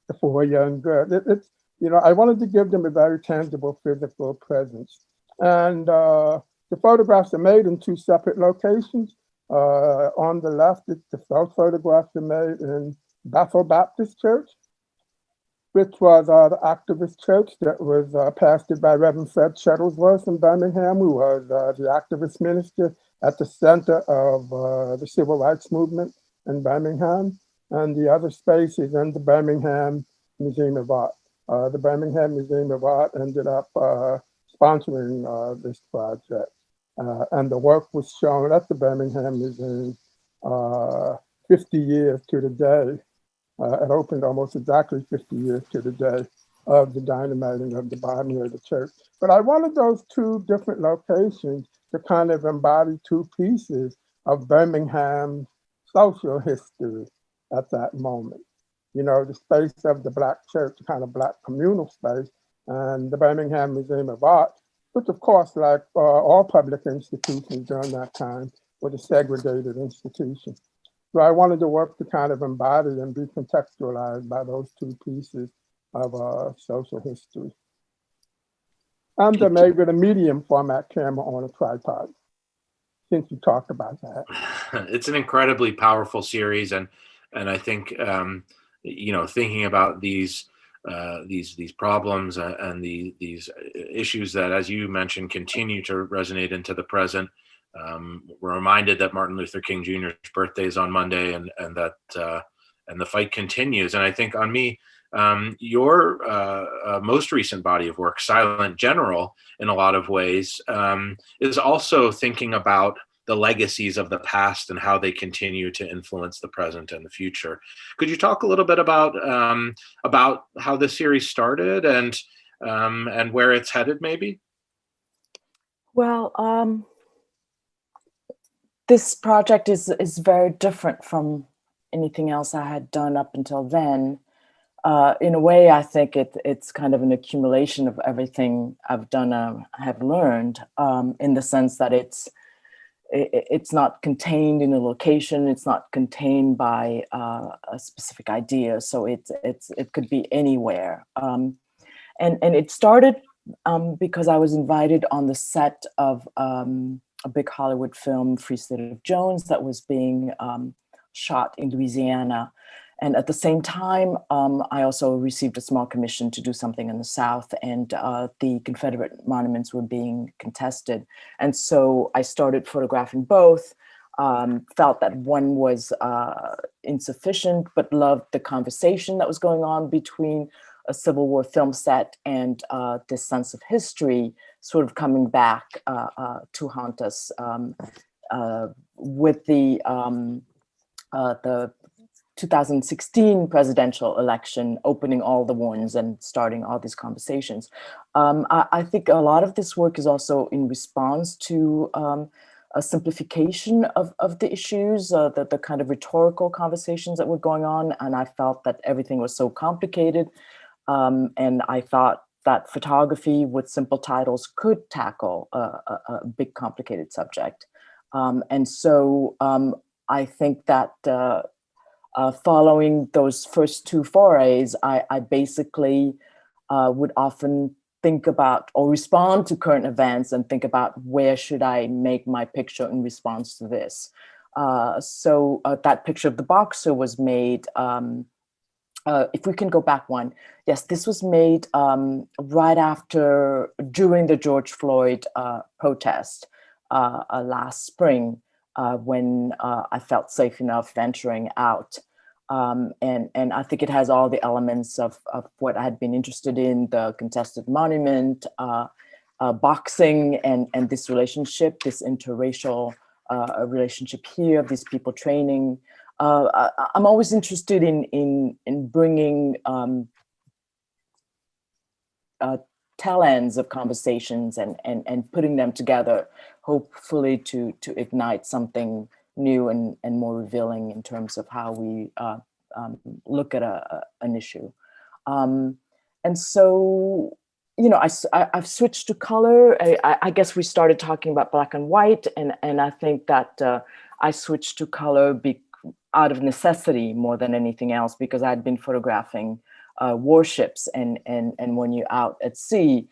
Speaker 2: the 4 young girls. It's, you know, I wanted to give them a very tangible physical presence. And the photographs are made in 2 separate locations. On the left, those photographs are made in Bethel Baptist Church, which was the activist church that was pastored by Reverend Fred Shuttlesworth in Birmingham, who was the activist minister at the center of the civil rights movement in Birmingham. And the other space is in the Birmingham Museum of Art. The Birmingham Museum of Art ended up sponsoring this project. And the work was shown at the Birmingham Museum 50 years to the day. It opened almost exactly 50 years to the day of the dynamiting of the bombing of the church. But I wanted those 2 different locations to kind of embody 2 pieces of Birmingham's social history at that moment. You know, the space of the Black church, kind of Black communal space, and the Birmingham Museum of Art, which of course, like all public institutions during that time, was a segregated institution. So I wanted the work to kind of embody and be contextualized by those 2 pieces of social history. And they're made with a medium format camera on a tripod, since you talked about that.
Speaker 1: It's an incredibly powerful series, and I think you know, thinking about these problems and these issues that, as you mentioned, continue to resonate into the present. We're reminded that Martin Luther King Jr.'s birthday is on Monday, and that the fight continues. And I think on me, your most recent body of work, Silent General, in a lot of ways, is also thinking about the legacies of the past and how they continue to influence the present and the future. Could you talk a little bit about how this series started and where it's headed, maybe?
Speaker 3: Well, this project is very different from anything else I had done up until then. In a way, I think it's kind of an accumulation of everything I've done, have learned, in the sense that it's not contained in a location. It's not contained by a specific idea. So it could be anywhere. And it started because I was invited on the set of a big Hollywood film, Free State of Jones, that was being shot in Louisiana. And at the same time, I also received a small commission to do something in the South, and the Confederate monuments were being contested. And so I started photographing both, felt that one was insufficient, but loved the conversation that was going on between a Civil War film set and this sense of history sort of coming back to haunt us with the 2016 presidential election, opening all the wounds and starting all these conversations. I think a lot of this work is also in response to a simplification of the issues, the kind of rhetorical conversations that were going on. And I felt that everything was so complicated. And I thought that photography with simple titles could tackle a big complicated subject. And so I think that following those first two forays, I basically would often think about or respond to current events and think about where should I make my picture in response to this. So that picture of the boxer was made, if we can go back one, yes, this was made right after, during the George Floyd protest last spring, when I felt safe enough venturing out. And I think it has all the elements of what I had been interested in, the contested monument, boxing, and this relationship, this interracial relationship here of these people training. I'm always interested in bringing tail ends of conversations and putting them together, hopefully to ignite something new and more revealing in terms of how we look at an issue. And so, you know, I've switched to color. I guess we started talking about black and white, and I think that I switched to color out of necessity more than anything else, because I'd been photographing warships, and when you're out at sea,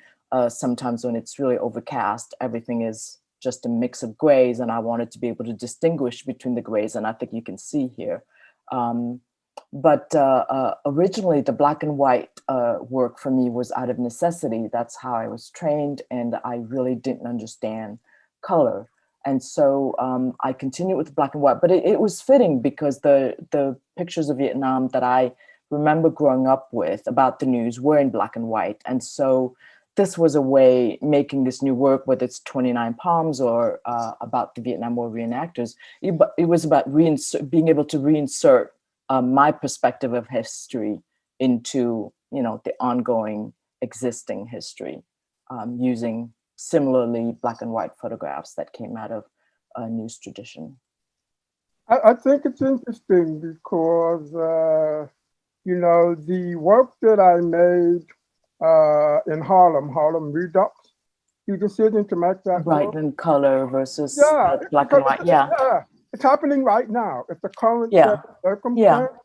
Speaker 3: sometimes when it's really overcast, everything is just a mix of grays, and I wanted to be able to distinguish between the grays, and I think you can see here. But originally the black and white work for me was out of necessity. That's how I was trained, and I really didn't understand color. And so I continued with black and white, but it was fitting because the pictures of Vietnam that I remember growing up with about the news were in black and white. And so this was a way, making this new work, whether it's 29 Palms or about the Vietnam War reenactors, it was about being able to reinsert my perspective of history into, you know, the ongoing existing history, using similarly black and white photographs that came out of a news tradition.
Speaker 2: I think it's interesting because, you know, the work that I made in Harlem Redux, the decision to make that
Speaker 3: right
Speaker 2: work,
Speaker 3: in color versus black and white.
Speaker 2: It's happening right now. It's the current circumstances.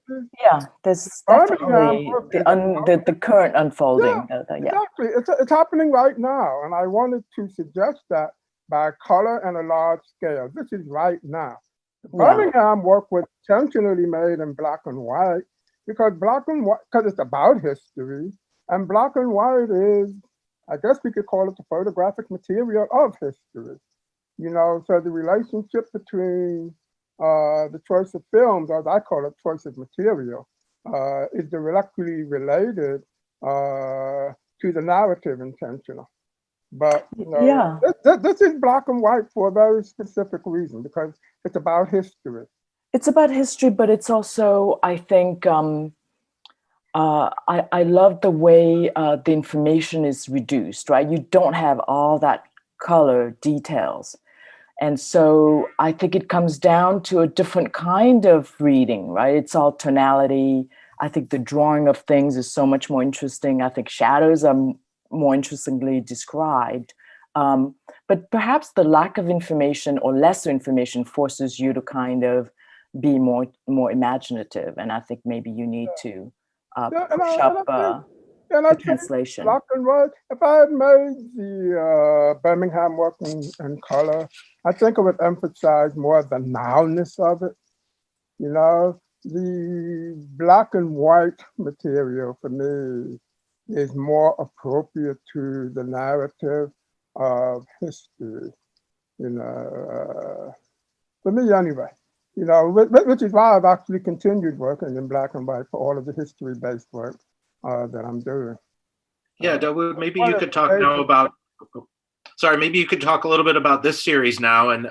Speaker 3: There's definitely the current unfolding.
Speaker 2: Exactly. It's happening right now. And I wanted to suggest that by color and a large scale. This is right now. Birmingham work was intentionally made in black and white because it's about history. And black and white is, I guess we could call it the photographic material of history. You know, so the relationship between the choice of films, as I call it, choice of material, is directly related to the narrative intentional. But you know, this is black and white for a very specific reason, because it's about history.
Speaker 3: It's about history, but it's also, I think, I love the way the information is reduced, right? You don't have all that color details. And so I think it comes down to a different kind of reading, right? It's all tonality. I think the drawing of things is so much more interesting. I think shadows are more interestingly described. But perhaps the lack of information or lesser information forces you to kind of be more imaginative. And I think maybe you need to push up the translation.
Speaker 2: Black and white. If I had made the Birmingham work in color, I think I would emphasize more the nowness of it. You know, the black and white material for me is more appropriate to the narrative of history. You know, for me anyway. You know, which is why I've actually continued working in black and white for all of the history-based work that I'm doing.
Speaker 1: Yeah, Dawoud, maybe you could talk now about, maybe you could talk a little bit about this series now, and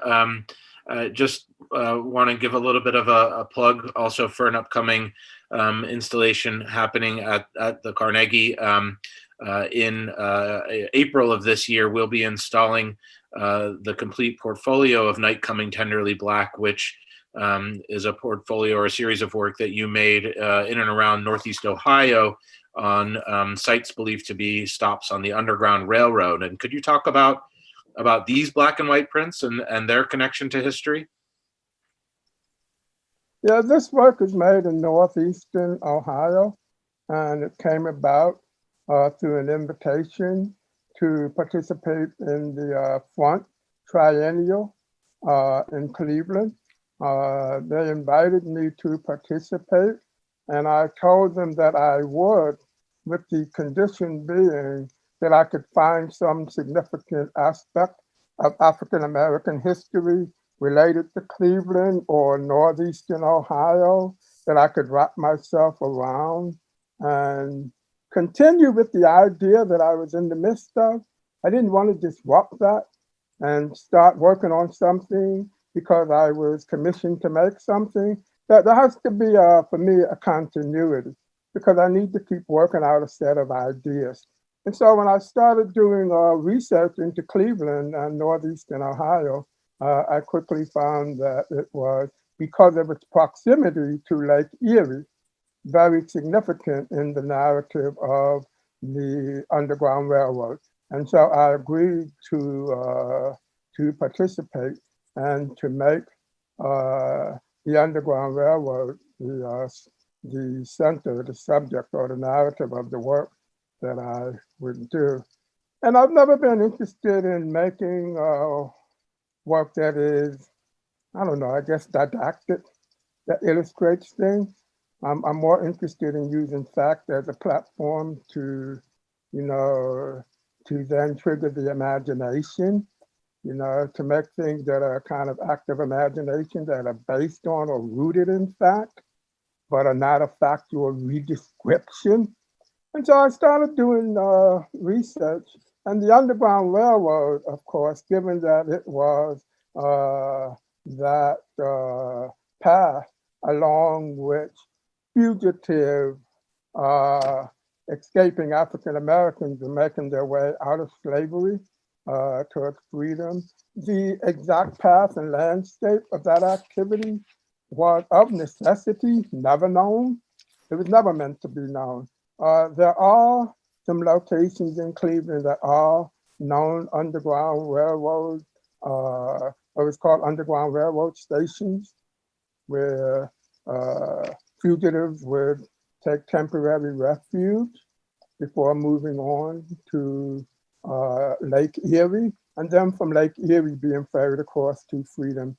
Speaker 1: just want to give a little bit of a plug also for an upcoming installation happening at the Carnegie in April of this year. We'll be installing the complete portfolio of Night Coming Tenderly Black, which is a portfolio or a series of work that you made in and around Northeast Ohio on sites believed to be stops on the Underground Railroad. And could you talk about these black and white prints and their connection to history?
Speaker 2: Yeah, this work is made in Northeastern Ohio, and it came about through an invitation to participate in the Front Triennial in Cleveland. They invited me to participate, and I told them that I would, with the condition being that I could find some significant aspect of African American history related to Cleveland or Northeastern Ohio that I could wrap myself around and continue with the idea that I was in the midst of. I didn't want to disrupt that and start working on something because I was commissioned to make something. That there has to be, for me, a continuity because I need to keep working out a set of ideas. And so when I started doing research into Cleveland and Northeastern Ohio, I quickly found that it was because of its proximity to Lake Erie, very significant in the narrative of the Underground Railroad. And so I agreed to participate and to make the Underground Railroad the center, the subject, or the narrative of the work that I would do. And I've never been interested in making work that is, I don't know, I guess didactic, that illustrates things. I'm more interested in using fact as a platform to, to then trigger the imagination, to make things that are kind of active imagination that are based on or rooted in fact, but are not a factual redescription. And so I started doing research. And the Underground Railroad, of course, given that it was that path along which fugitive escaping African Americans were making their way out of slavery towards freedom, the exact path and landscape of that activity was of necessity never known. It was never meant to be known. There are some locations in Cleveland that are known Underground Railroad, or it's called Underground Railroad stations, where fugitives would take temporary refuge before moving on to Lake Erie, and then from Lake Erie being ferried across to freedom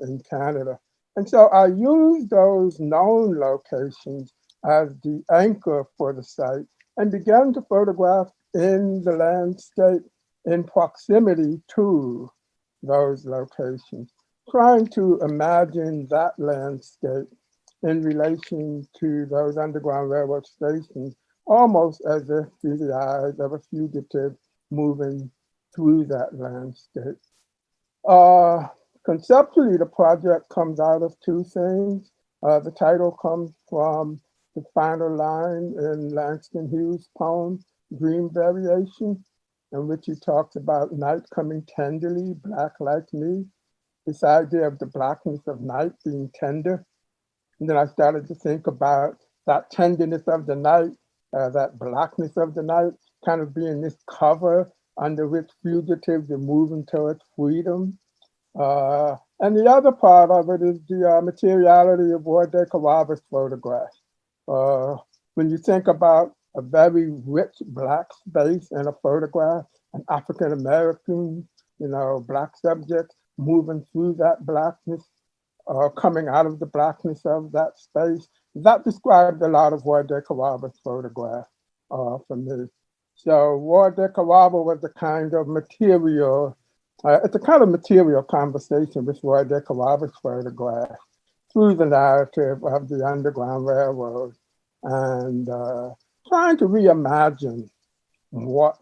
Speaker 2: in Canada. And so I used those known locations as the anchor for the site and began to photograph in the landscape in proximity to those locations, trying to imagine that landscape in relation to those Underground Railroad stations, almost as if through the eyes of a fugitive moving through that landscape. Conceptually, the project comes out of two things. The title comes from the final line in Langston Hughes' poem, Dream Variation, in which he talks about night coming tenderly, black like me, this idea of the blackness of night being tender. And then I started to think about that tenderness of the night, that blackness of the night, kind of being this cover under which fugitives are moving towards freedom. And the other part of it is the materiality of Ward de Carava's photograph. When you think about a very rich Black space in a photograph, an African American, Black subject moving through that Blackness, coming out of the Blackness of that space, that described a lot of Ward de Carava's photograph for me. So Ward de Carava was the kind of material, it's a kind of material conversation with Ward de Carava's photograph through the narrative of the Underground Railroad and trying to reimagine what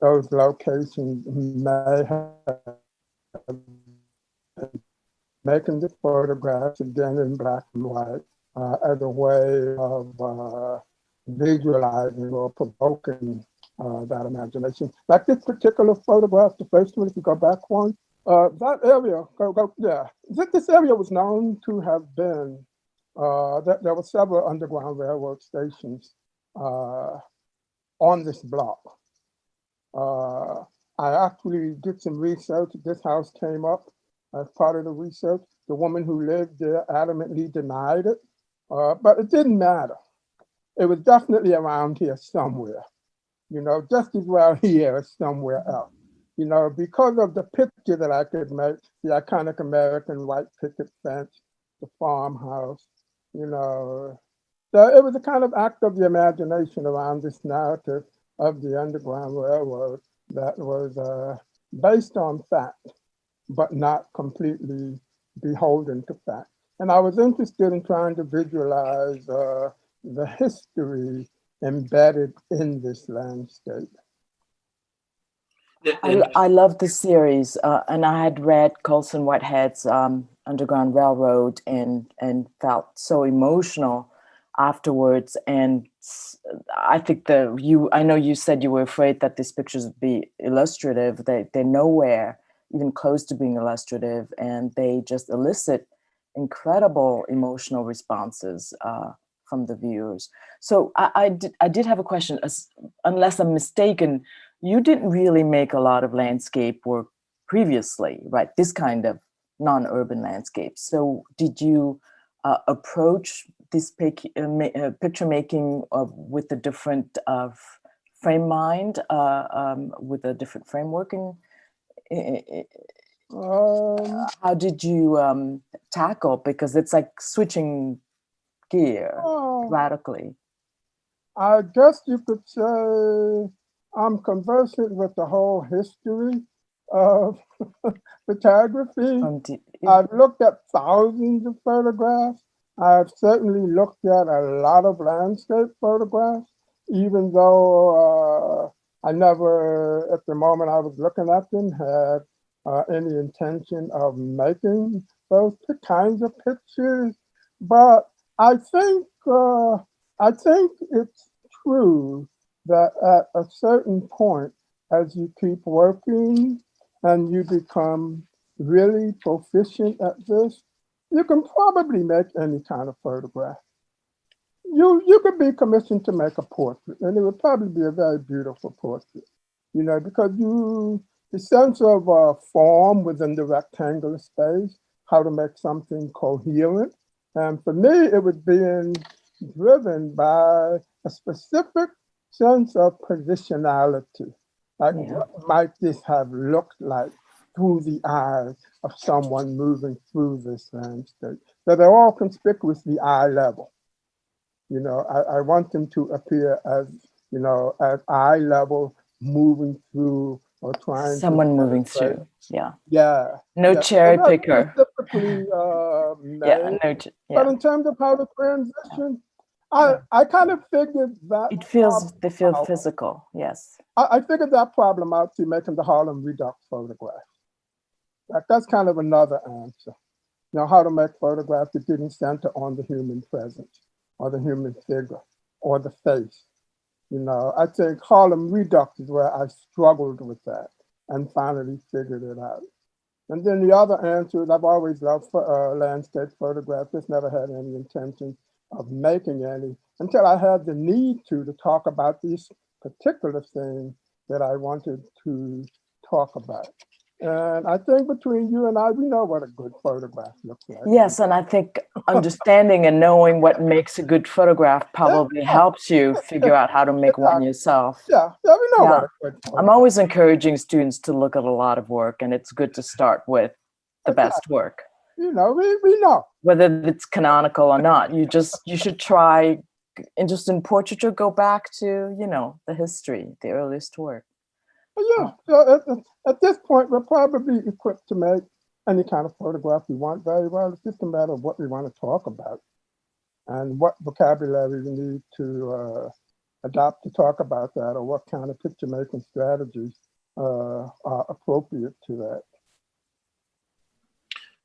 Speaker 2: those locations may have, making the photographs again in black and white as a way of visualizing or provoking that imagination. Like this particular photograph, the first one, if you go back one, that area, this area was known to have been, there were several Underground Railroad stations on this block. I actually did some research. This house came up as part of the research. The woman who lived there adamantly denied it, but it didn't matter. It was definitely around here somewhere, just as well here as somewhere else. Because of the picture that I could make, the iconic American white picket fence, the farmhouse, so it was a kind of act of the imagination around this narrative of the Underground Railroad that was based on fact, but not completely beholden to fact. And I was interested in trying to visualize the history embedded in this landscape.
Speaker 3: I love the series, and I had read Colson Whitehead's Underground Railroad and felt so emotional afterwards. And I think I know you said you were afraid that these pictures would be illustrative. They're nowhere even close to being illustrative, and they just elicit incredible emotional responses from the viewers. So I did have a question. Unless I'm mistaken, you didn't really make a lot of landscape work previously, right? This kind of non-urban landscape. So did you approach this picture making with a different frame mind, with a different framework? How did you tackle? Because it's like switching gear radically.
Speaker 2: I guess you could say I'm conversant with the whole history of photography. I've looked at thousands of photographs. I've certainly looked at a lot of landscape photographs, even though I never, at the moment I was looking at them, had any intention of making those kinds of pictures. But I think it's true that at a certain point, as you keep working and you become really proficient at this, you can probably make any kind of photograph. You could be commissioned to make a portrait, and it would probably be a very beautiful portrait, because the sense of form within the rectangular space, how to make something coherent. And for me, it was being driven by a specific sense of positionality. Like, what might this have looked like through the eyes of someone moving through this landscape? So they're all conspicuously eye level. I want them to appear as, at eye level, moving through or trying
Speaker 3: someone moving through. Yeah.
Speaker 2: No
Speaker 3: cherry picker.
Speaker 2: Specifically made. But in terms of how to transition, I kind of figured that
Speaker 3: they feel physical. Yes.
Speaker 2: I figured that problem out through making the Harlem Redux photograph. That's kind of another answer. How to make photographs that didn't center on the human presence or the human figure or the face. I think Harlem Redux is where I struggled with that and finally figured it out. And then the other answer is I've always loved landscape photographs, just never had any intention of making any until I had the need to talk about this particular thing that I wanted to talk about. And I think between you and I, we know what a good photograph looks like.
Speaker 3: Yes, and I think understanding and knowing what makes a good photograph probably helps you figure out how to make one yourself.
Speaker 2: Yeah, we know what a good photograph.
Speaker 3: I'm always encouraging students to look at a lot of work, and it's good to start with the best work.
Speaker 2: We know.
Speaker 3: Whether it's canonical or not, you should try, and just in portraiture, go back to, the history, the earliest work.
Speaker 2: So at this point, we're probably equipped to make any kind of photograph we want very well. It's just a matter of what we want to talk about and what vocabulary we need to adopt to talk about that, or what kind of picture making strategies are appropriate to that.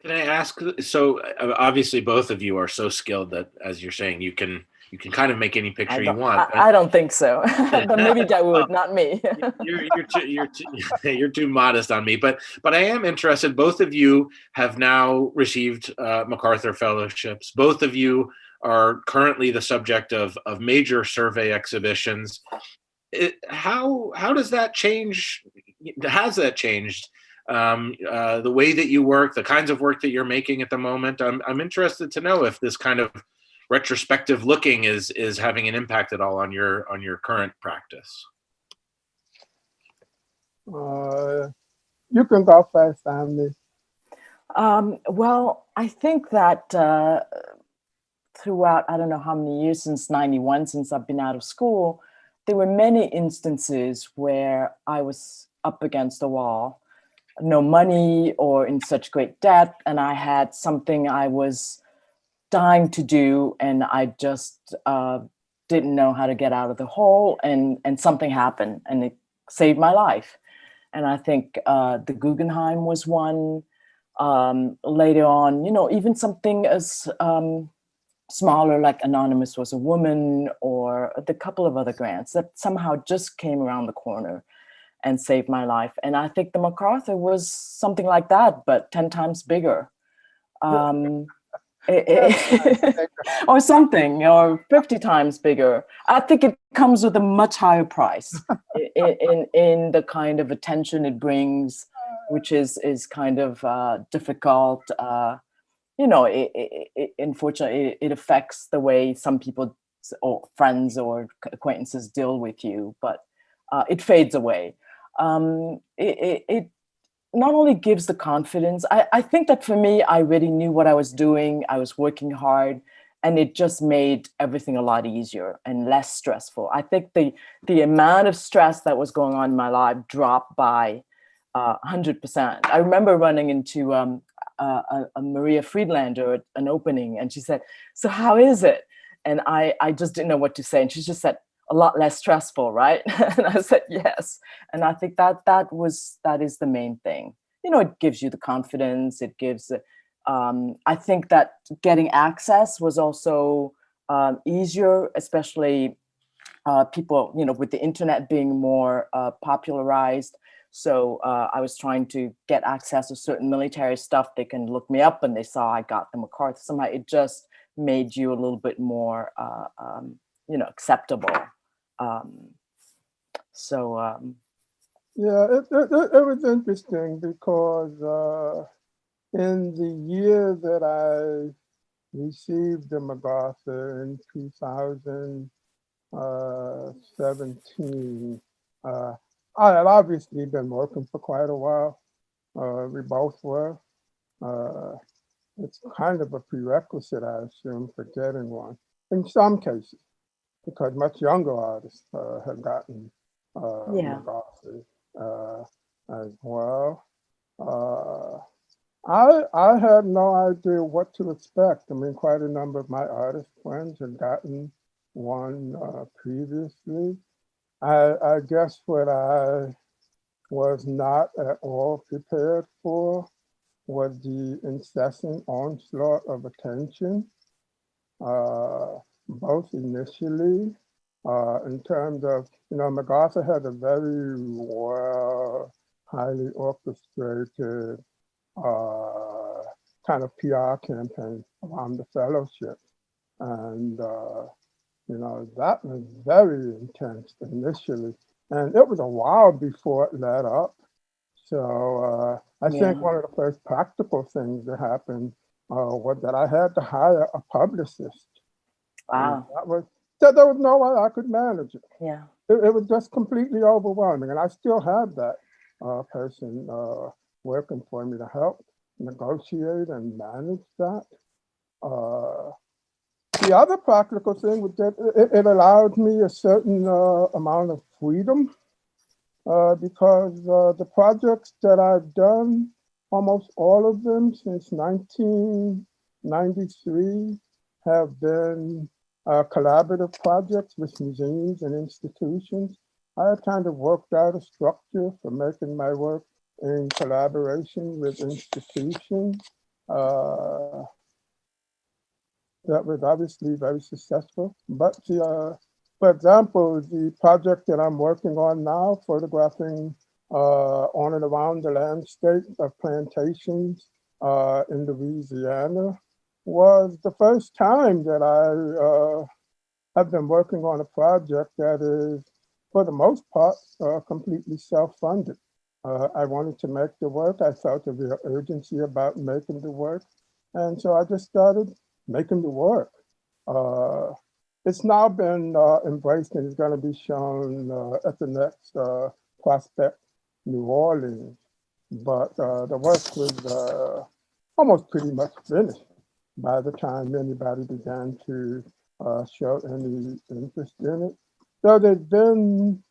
Speaker 1: Can I ask, so obviously both of you are so skilled that, as you're saying, you can you can kind of make any picture you want.
Speaker 3: I don't think so. But maybe Dawoud, not me.
Speaker 1: you're too modest on me. But I am interested. Both of you have now received MacArthur fellowships. Both of you are currently the subject of major survey exhibitions. How does that change? Has that changed the way that you work, the kinds of work that you're making at the moment? I'm interested to know if this kind of retrospective looking is having an impact at all on your current practice.
Speaker 2: You can go first, Andy.
Speaker 3: Well, I think that throughout, I don't know how many years, since 91, since I've been out of school, there were many instances where I was up against the wall, no money or in such great debt, and I had something I was dying to do, and I just didn't know how to get out of the hole, and something happened, and it saved my life. And I think the Guggenheim was one. Later on, even something as smaller, like Anonymous Was a Woman, or the couple of other grants that somehow just came around the corner and saved my life. And I think the MacArthur was something like that, but 10 times bigger. Or something, or 50 times bigger. I think it comes with a much higher price in the kind of attention it brings, which is kind of difficult. Unfortunately, it affects the way some people or friends or acquaintances deal with you, but it fades away. It not only gives the confidence, I think that for me, I already knew what I was doing. I was working hard, and it just made everything a lot easier and less stressful. I think the amount of stress that was going on in my life dropped by 100%. I remember running into a Maria Friedlander at an opening, and she said, "So how is it?" And I just didn't know what to say. And she just said, "A lot less stressful, right?" And I said, "Yes." And I think that is the main thing. It gives you the confidence. It gives, I think that getting access was also easier, especially people, with the internet being more popularized. So I was trying to get access to certain military stuff. They can look me up, and they saw I got the MacArthur. Somehow it just made you a little bit more, acceptable.
Speaker 2: Yeah, it was interesting because in the year that I received the MacArthur in 2017, I had obviously been working for quite a while. We both were. It's kind of a prerequisite, I assume, for getting one in some cases, because much younger artists have gotten MacArthur as well. I had no idea what to expect. I mean, quite a number of my artist friends had gotten one previously. I guess what I was not at all prepared for was the incessant onslaught of attention, both initially, in terms of, MacArthur had a very well, highly orchestrated kind of PR campaign around the fellowship. And, that was very intense initially. And it was a while before it let up. So I think one of the first practical things that happened was that I had to hire a publicist.
Speaker 3: Wow.
Speaker 2: There was no way I could manage it.
Speaker 3: Yeah.
Speaker 2: It was just completely overwhelming. And I still have that person working for me to help negotiate and manage that. The other practical thing was that it allowed me a certain amount of freedom because the projects that I've done, almost all of them since 1993, have been collaborative projects with museums and institutions. I have kind of worked out a structure for making my work in collaboration with institutions. that was obviously very successful. But for example, the project that I'm working on now, photographing on and around the landscape of plantations in Louisiana, was the first time that I have been working on a project that is, for the most part, completely self-funded. I wanted to make the work. I felt a real urgency about making the work. And so I just started making the work. It's now been embraced and is going to be shown at the next Prospect New Orleans. But the work was almost pretty much finished by the time anybody began to show any interest in it. So there's been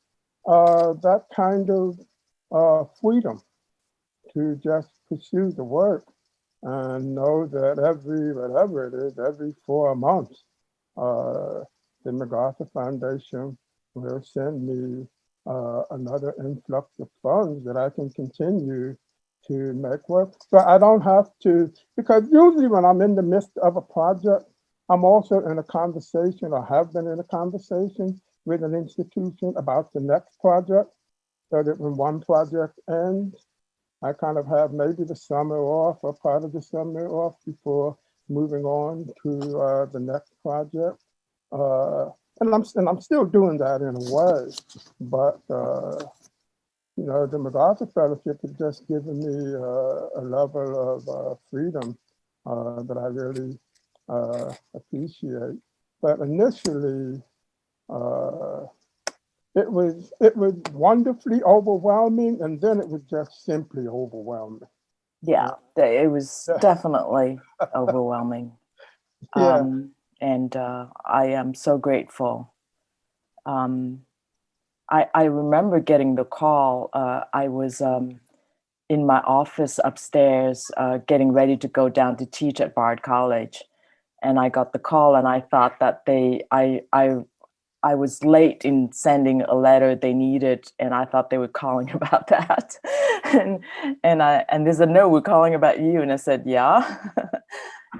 Speaker 2: that kind of freedom to just pursue the work and know that whatever it is, every 4 months, the MacArthur Foundation will send me another influx of funds that I can continue to make work. So I don't have to, because usually when I'm in the midst of a project, I'm also in a conversation, or have been in a conversation with an institution about the next project, so that when one project ends, I kind of have maybe the summer off or part of the summer off before moving on to the next project. And I'm still doing that in a way, but you know, the MacArthur Fellowship has just given me a level of freedom that I really appreciate. But initially, it was wonderfully overwhelming, and then it was just simply overwhelming.
Speaker 3: Yeah, it was definitely overwhelming.
Speaker 2: Yeah.
Speaker 3: And I am so grateful. I remember getting the call. I was in my office upstairs, getting ready to go down to teach at Bard College, and I got the call, and I thought that I was late in sending a letter they needed, and I thought they were calling about that. and they said, "No, we're calling about you." And I said, "Yeah."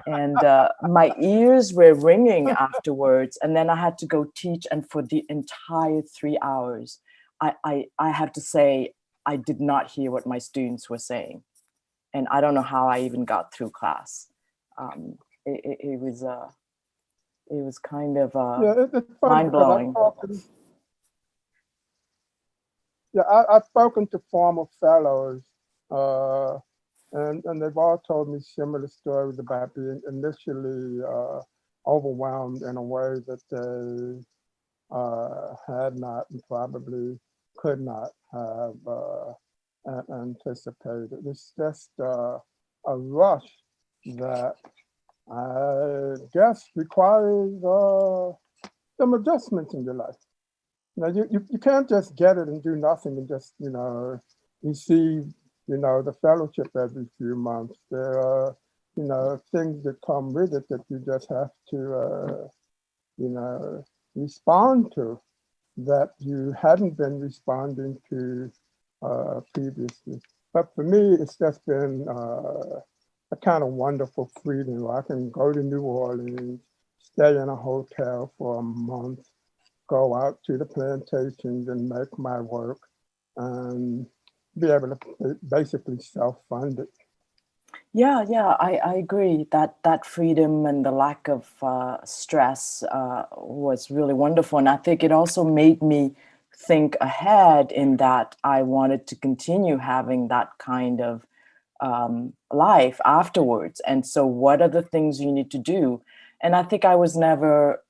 Speaker 3: And my ears were ringing afterwards. And then I had to go teach. And for the entire 3 hours, I have to say, I did not hear what my students were saying. And I don't know how I even got through class. It was kind of
Speaker 2: it's funny
Speaker 3: mind-blowing.
Speaker 2: I've spoken to former fellows, and they've all told me similar stories about being initially overwhelmed in a way that they had not and probably could not have anticipated. It's just a rush that I guess requires some adjustments in your life. You know, you can't just get it and do nothing and just, you know, receive, you know, the fellowship every few months. There are, you know, things that come with it that you just have to, you know, respond to that you hadn't been responding to previously. But for me, it's just been a kind of wonderful freedom where I can go to New Orleans, stay in a hotel for a month, go out to the plantations and make my work, and be able to basically self-fund it.
Speaker 3: Yeah, I agree that freedom and the lack of stress was really wonderful. And I think it also made me think ahead in that I wanted to continue having that kind of life afterwards. And so what are the things you need to do? And I think I was never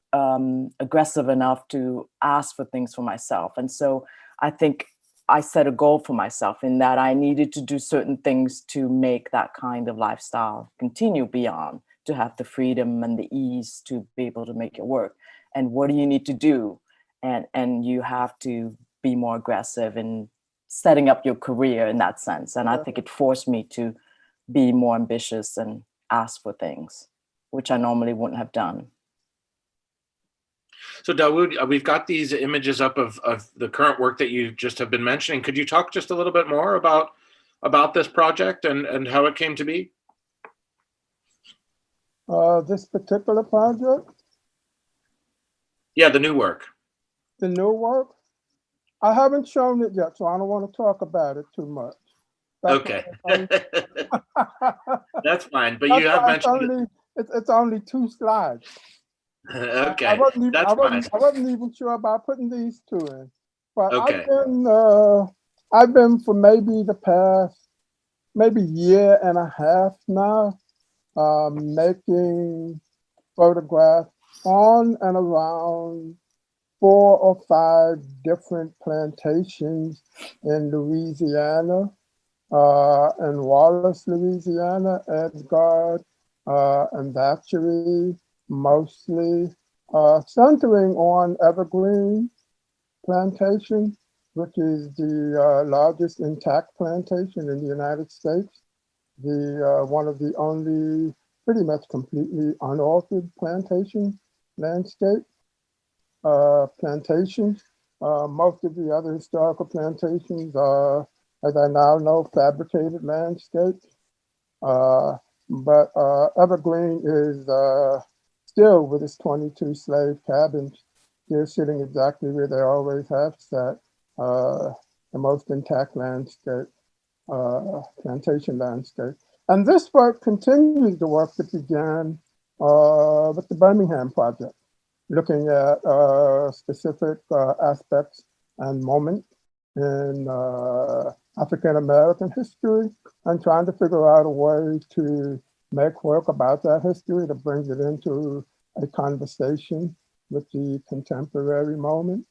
Speaker 3: aggressive enough to ask for things for myself. And so I think I set a goal for myself in that I needed to do certain things to make that kind of lifestyle continue beyond, to have the freedom and the ease to be able to make it work. And what do you need to do? And you have to be more aggressive in setting up your career in that sense. And I think it forced me to be more ambitious and ask for things, which I normally wouldn't have done.
Speaker 1: So Dawoud, we've got these images up of the current work that you just have been mentioning. Could you talk just a little bit more about this project and how it came to be?
Speaker 2: This particular project,
Speaker 1: Yeah, the new work.
Speaker 2: the new work, I haven't shown it yet, so I don't want to talk about it too much. That's
Speaker 1: Okay.
Speaker 2: why
Speaker 1: That's fine, but
Speaker 2: that's
Speaker 1: you have
Speaker 2: why it's
Speaker 1: mentioned it.
Speaker 2: only it's only 2 slides.
Speaker 1: Okay, that's fine.
Speaker 2: I wasn't even sure about putting these 2 in, but
Speaker 1: Okay.
Speaker 2: I've been for maybe the past maybe year and a half now, making photographs on and around 4 or 5 different plantations in Louisiana, in Wallace, Louisiana, Edgard, and Vacherie, mostly centering on Evergreen Plantation, which is the largest intact plantation in the United States, the one of the only pretty much completely unaltered plantation landscape plantations. Most of the other historical plantations are, as I now know, fabricated landscapes. But Evergreen is still, with its 22 slave cabins, still sitting exactly where they always have sat, the most intact landscape, plantation landscape. And this work continues the work that began with the Birmingham project, looking at specific aspects and moments in African American history and trying to figure out a way to make work about that history that brings it into a conversation with the contemporary moment.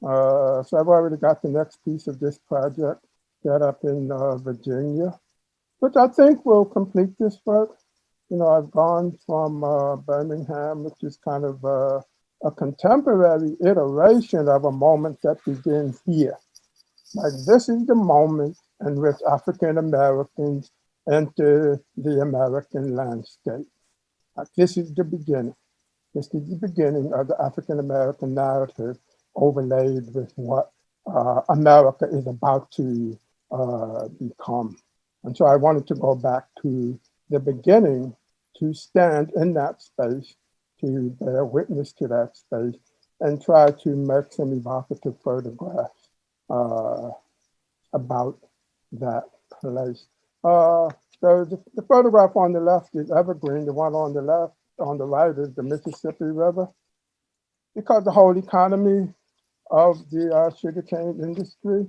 Speaker 2: So I've already got the next piece of this project set up in Virginia, which I think will complete this work. You know, I've gone from Birmingham, which is kind of a contemporary iteration of a moment that begins here. Like, this is the moment in which African Americans enter the American landscape. Like, this is the beginning. This is the beginning of the African American narrative overlaid with what America is about to become. And so I wanted to go back to the beginning, to stand in that space, to bear witness to that space, and try to make some evocative photographs about that place. So the photograph on the left is Evergreen. The one on the right is the Mississippi River. Because the whole economy of the sugarcane industry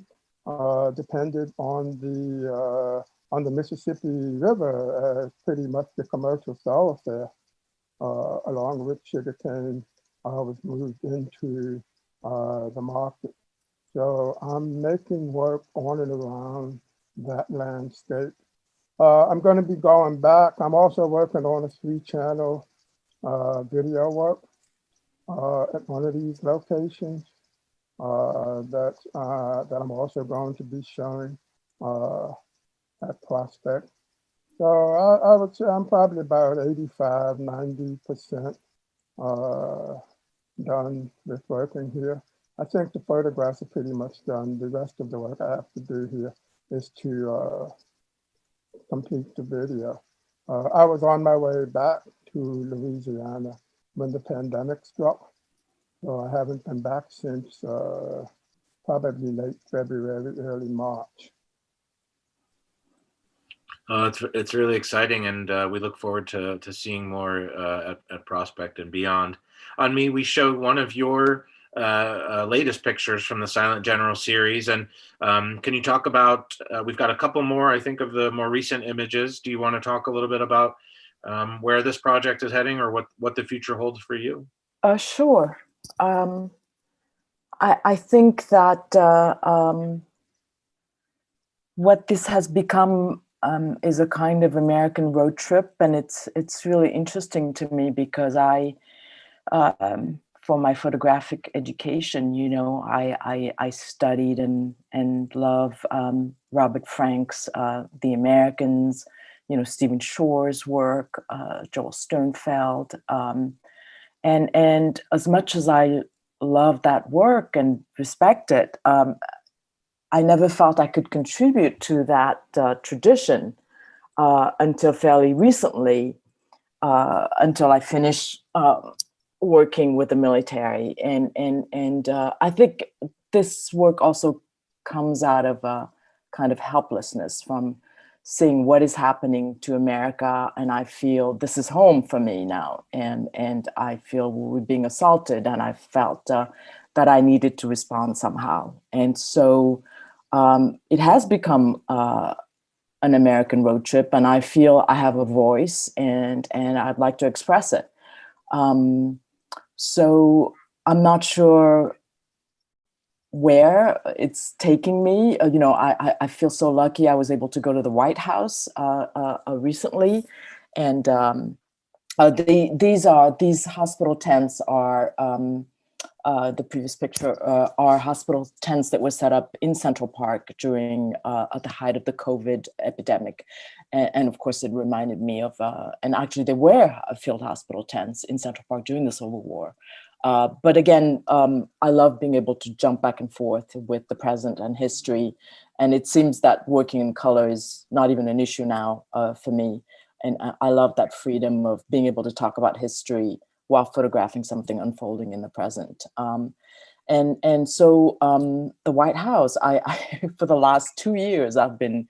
Speaker 2: depended on the Mississippi River as pretty much the commercial thoroughfare, along with sugarcane was moved into the market. So I'm making work on and around that landscape. I'm going to be going back. I'm also working on a 3-channel video work at one of these locations that I'm also going to be showing at Prospect. So I would say I'm probably about 85, 90% done with working here. I think the photographs are pretty much done. The rest of the work I have to do here is to complete the video. I was on my way back to Louisiana when the pandemic struck. So I haven't been back since probably late February, early March.
Speaker 1: It's really exciting, and we look forward to seeing more at Prospect and beyond. On Me, we showed one of your latest pictures from the Silent General series, and can you talk about? We've got a couple more, I think, of the more recent images. Do you want to talk a little bit about where this project is heading, or what the future holds for you?
Speaker 3: Sure. I think that what this has become is a kind of American road trip, and it's really interesting to me because for my photographic education, you know, I studied and love Robert Frank's The Americans, you know, Stephen Shore's work, Joel Sternfeld, and as much as I love that work and respect it, I never felt I could contribute to that tradition until fairly recently. until I finished working with the military. And I think this work also comes out of a kind of helplessness from seeing what is happening to America. And I feel this is home for me now. And I feel we're being assaulted, and I felt that I needed to respond somehow. And so it has become an American road trip, and I feel I have a voice, and I'd like to express it. So I'm not sure where it's taking me. I feel so lucky. I was able to go to the White House recently, and these hospital tents are the previous picture are hospital tents that were set up in Central Park during at the height of the COVID epidemic, and of course it reminded me of and actually there were field hospital tents in Central Park during the Civil War. But again, I love being able to jump back and forth with the present and history. And it seems that working in color is not even an issue now for me. And I love that freedom of being able to talk about history while photographing something unfolding in the present. And so the White House, I for the last 2 years, I've been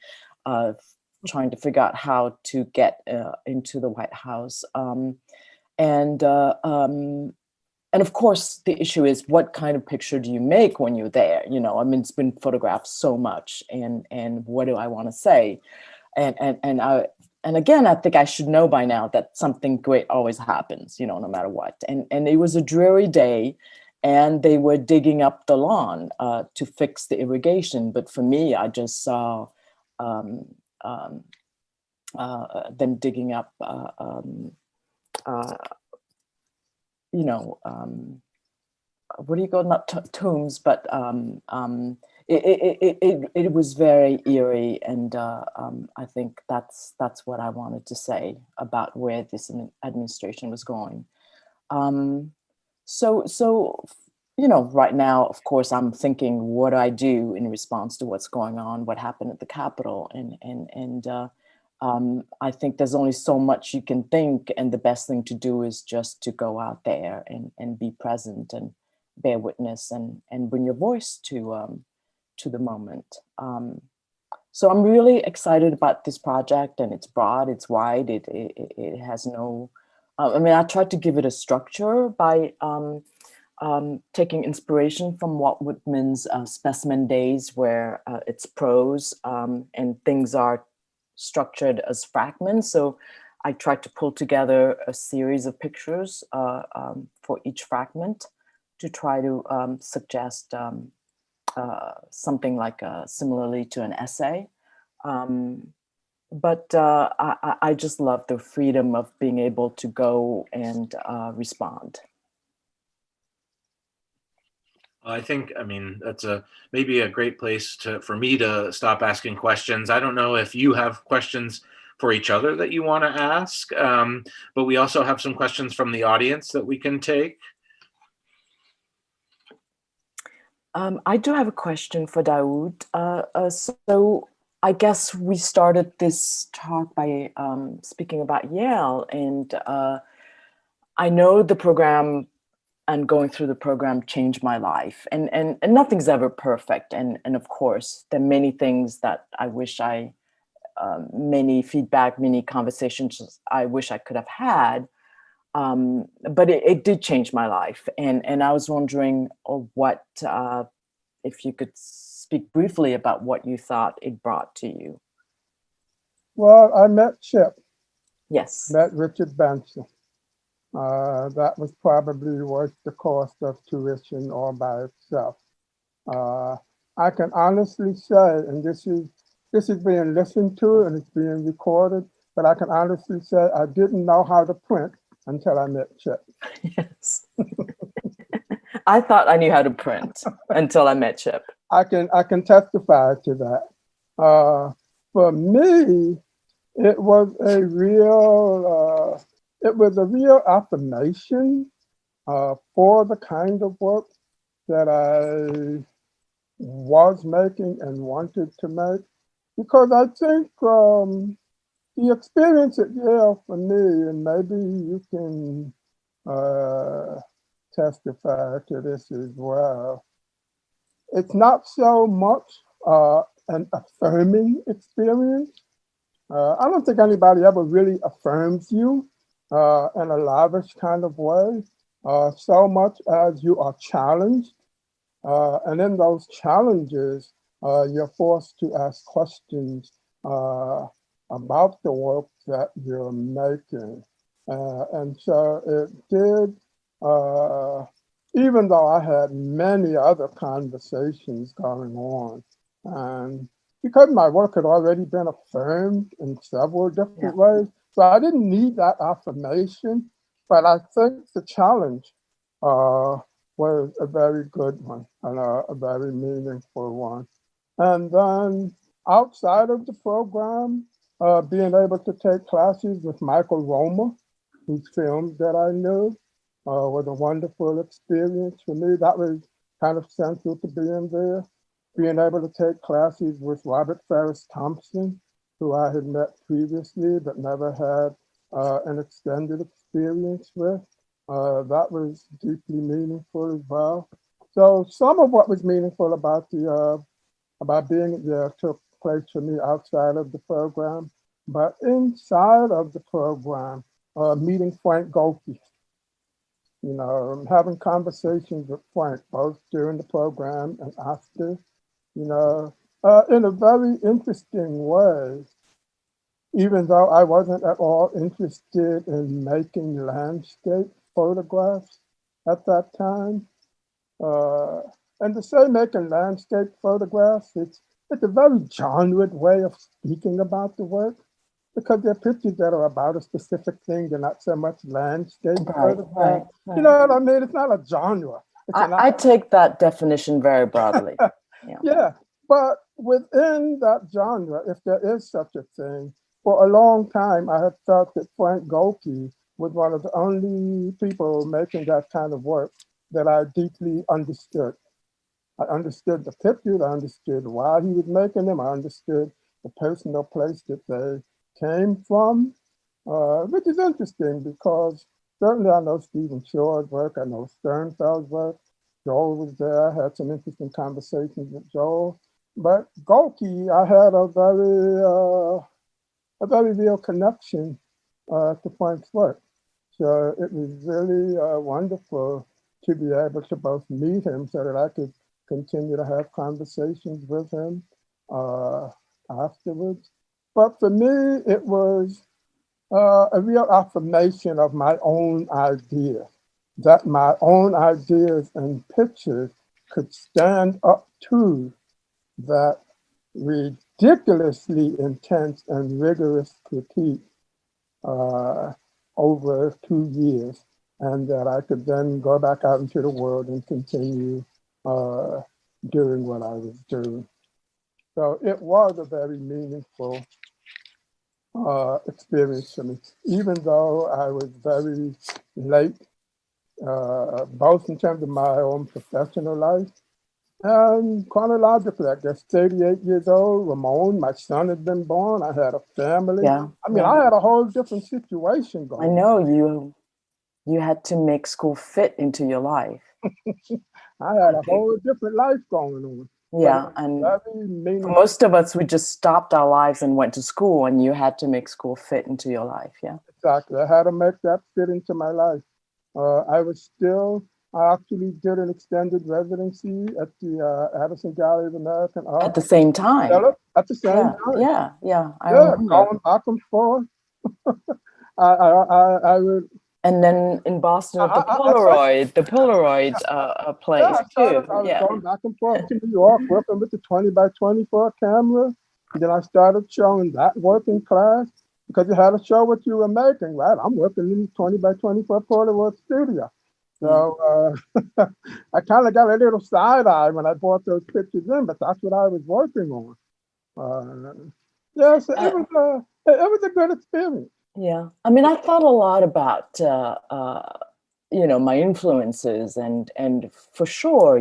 Speaker 3: trying to figure out how to get into the White House. And of course, the issue is, what kind of picture do you make when you're there? It's been photographed so much, and what do I want to say? And again, I think I should know by now that something great always happens, no matter what. And it was a dreary day, and they were digging up the lawn to fix the irrigation. But for me, I just saw them digging up what do you call, not tombs, but it was very eerie, and I think that's what I wanted to say about where this administration was going. So right now, of course, I'm thinking, what do I do in response to what's going on, what happened at the Capitol, and I think there's only so much you can think, and the best thing to do is just to go out there and be present and bear witness and bring your voice to the moment. So I'm really excited about this project, and it's broad, it's wide, it has no, I tried to give it a structure by taking inspiration from Walt Whitman's Specimen Days, where it's prose and things are structured as fragments. So I tried to pull together a series of pictures for each fragment to try to suggest something like similarly to an essay. But I just love the freedom of being able to go and respond.
Speaker 1: I think, that's maybe a great place for me to stop asking questions. I don't know if you have questions for each other that you want to ask, but we also have some questions from the audience that we can take.
Speaker 3: I do have a question for Dawoud. So I guess we started this talk by speaking about Yale, and I know the program and going through the program changed my life, and nothing's ever perfect. And of course, there are many things that I wish many feedback, many conversations I wish I could have had. But it did change my life. And I was wondering what, if you could speak briefly about what you thought it brought to you.
Speaker 2: Well, I met Chip.
Speaker 3: Yes.
Speaker 2: Met Richard Benson. That was probably worth the cost of tuition all by itself. I can honestly say, and this is being listened to and it's being recorded, but I can honestly say I didn't know how to print until I met Chip.
Speaker 3: Yes. I thought I knew how to print until I met Chip.
Speaker 2: I can testify to that. For me, it was a real affirmation for the kind of work that I was making and wanted to make, because I think The experience at Yale for me, and maybe you can testify to this as well, it's not so much an affirming experience. I don't think anybody ever really affirms you in a lavish kind of way, so much as you are challenged. And in those challenges, you're forced to ask questions about the work that you're making. And so it did, even though I had many other conversations going on, and because my work had already been affirmed in several different ways, so I didn't need that affirmation, but I think the challenge was a very good one and a very meaningful one. And then outside of the program, being able to take classes with Michael Romer, whose films that I knew, was a wonderful experience for me. That was kind of central to being there. Being able to take classes with Robert Farris Thompson, who I had met previously but never had an extended experience with. That was deeply meaningful as well. So some of what was meaningful about being there took place for me outside of the program, but inside of the program, meeting Frank Goelke, having conversations with Frank both during the program and after, in a very interesting way. Even though I wasn't at all interested in making landscape photographs at that time. And to say making landscape photographs, it's a very genred way of speaking about the work, because they're pictures that are about a specific thing. They're not so much landscape photographs. Right. You know what I mean? It's not a genre.
Speaker 3: I take that definition very broadly.
Speaker 2: Yeah, but within that genre, if there is such a thing, for a long time, I had felt that Frank Goelke was one of the only people making that kind of work that I deeply understood. I understood the pictures, I understood why he was making them, I understood the personal place that they came from, which is interesting because certainly I know Stephen Shore's work, I know Sternfeld's work, Joel was there, I had some interesting conversations with Joel, but Goelke, I had a very real connection to Frank's work. So it was really wonderful to be able to both meet him so that I could continue to have conversations with him afterwards. But for me, it was a real affirmation of my own idea, that my own ideas and pictures could stand up to that ridiculously intense and rigorous critique over 2 years, and that I could then go back out into the world and continue doing what I was doing. So it was a very meaningful experience for me, even though I was very late, both in terms of my own professional life and chronologically. I guess 38 years old, Ramon, my son had been born, I had a family.
Speaker 3: Yeah.
Speaker 2: I mean, I had a whole different situation going on.
Speaker 3: I know you had to make school fit into your life.
Speaker 2: I had a whole different life going on.
Speaker 3: Yeah, and for most of us, we just stopped our lives and went to school, and you had to make school fit into your life, yeah?
Speaker 2: Exactly, I had to make that fit into my life. I actually did an extended residency at the Addison Gallery of American Art.
Speaker 3: At the same time?
Speaker 2: At the same time.
Speaker 3: Yeah, I remember.
Speaker 2: Going back and forth. I would.
Speaker 3: And then in Boston at the Polaroid place too.
Speaker 2: I was going back and forth to New York, working with the 20 by 24 camera. And then I started showing that work in class because you had to show what you were making, right? I'm working in the 20 by 24 Polaroid studio. So I kind of got a little side eye when I brought those pictures in, but that's what I was working on. So it was a good experience.
Speaker 3: Yeah, I mean, I thought a lot about my influences, and for sure,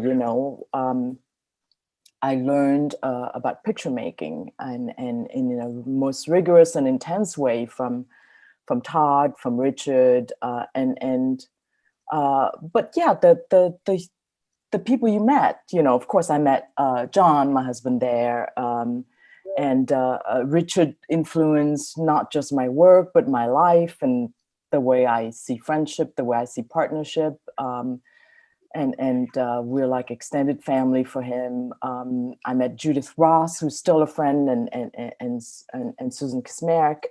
Speaker 3: I learned about picture making and in a most rigorous and intense way from Todd, from Richard, but yeah, the people you met, of course, I met John, my husband there, and Richard influenced not just my work, but my life and the way I see friendship, the way I see partnership. And we're like extended family for him. I met Judith Ross, who's still a friend, and Susan Kismarek.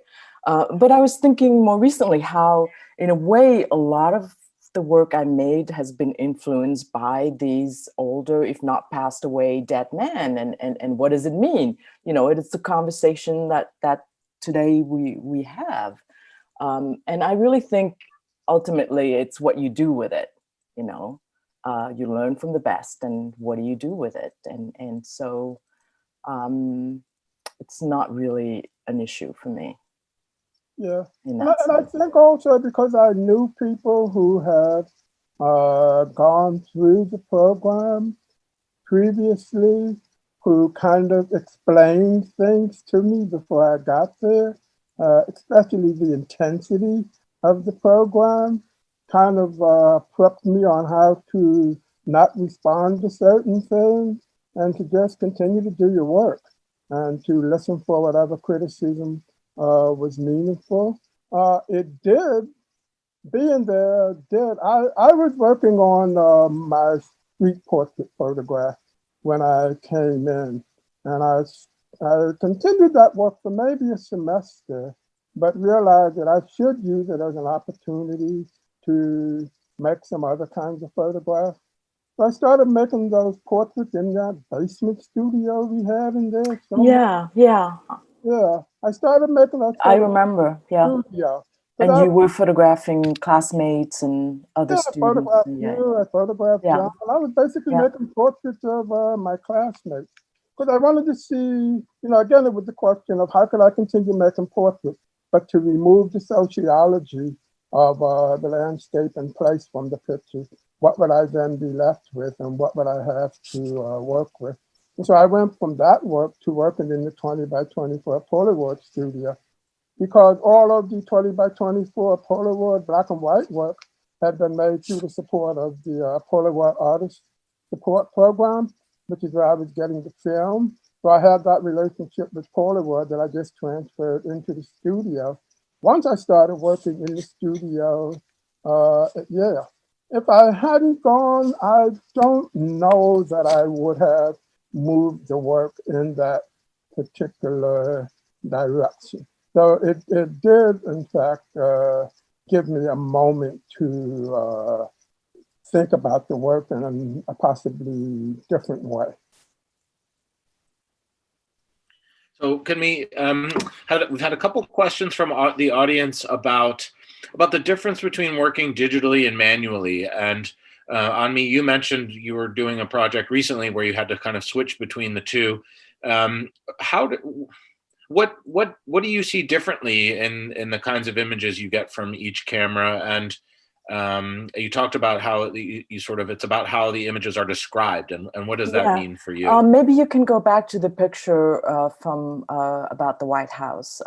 Speaker 3: But I was thinking more recently how, in a way, a lot of the work I made has been influenced by these older, if not passed away, dead men. And what does it mean? It's a conversation that today we have. And I really think ultimately it's what you do with it. You learn from the best, and what do you do with it? And so it's not really an issue for me.
Speaker 2: Yeah, and I think also because I knew people who had gone through the program previously, who kind of explained things to me before I got there, especially the intensity of the program kind of prepped me on how to not respond to certain things and to just continue to do your work and to listen for whatever criticism was meaningful. It did, being there did. I was working on my street portrait photograph when I came in, and I continued that work for maybe a semester, but realized that I should use it as an opportunity to make some other kinds of photographs. So I started making those portraits in that basement studio we had in there.
Speaker 3: Yeah.
Speaker 2: Yeah, I started making that.
Speaker 3: I remember, yeah.
Speaker 2: Studio.
Speaker 3: And you were photographing classmates and other students.
Speaker 2: I photographed
Speaker 3: Yeah.
Speaker 2: John. And I was basically making portraits of my classmates. Because I wanted to see, again, it was the question of how could I continue making portraits, but to remove the sociology of the landscape and place from the pictures. What would I then be left with, and what would I have to work with? And so I went from that work to working in the 20 by 24 Polaroid studio, because all of the 20 by 24 Polaroid black and white work had been made through the support of the Polaroid Artist Support Program, which is where I was getting the film. So I had that relationship with Polaroid that I just transferred into the studio. Once I started working in the studio at Yale. If I hadn't gone, I don't know that I would have moved the work in that particular direction. So it did, in fact, give me a moment to think about the work in a possibly different way.
Speaker 1: So can we, we've had a couple of questions from the audience about the difference between working digitally and manually. And Anmi, you mentioned you were doing a project recently where you had to kind of switch between the two. What do you see differently in the kinds of images you get from each camera? And you talked about how you sort of, it's about how the images are described, and what does that mean for you?
Speaker 3: Maybe you can go back to the picture from about the White House.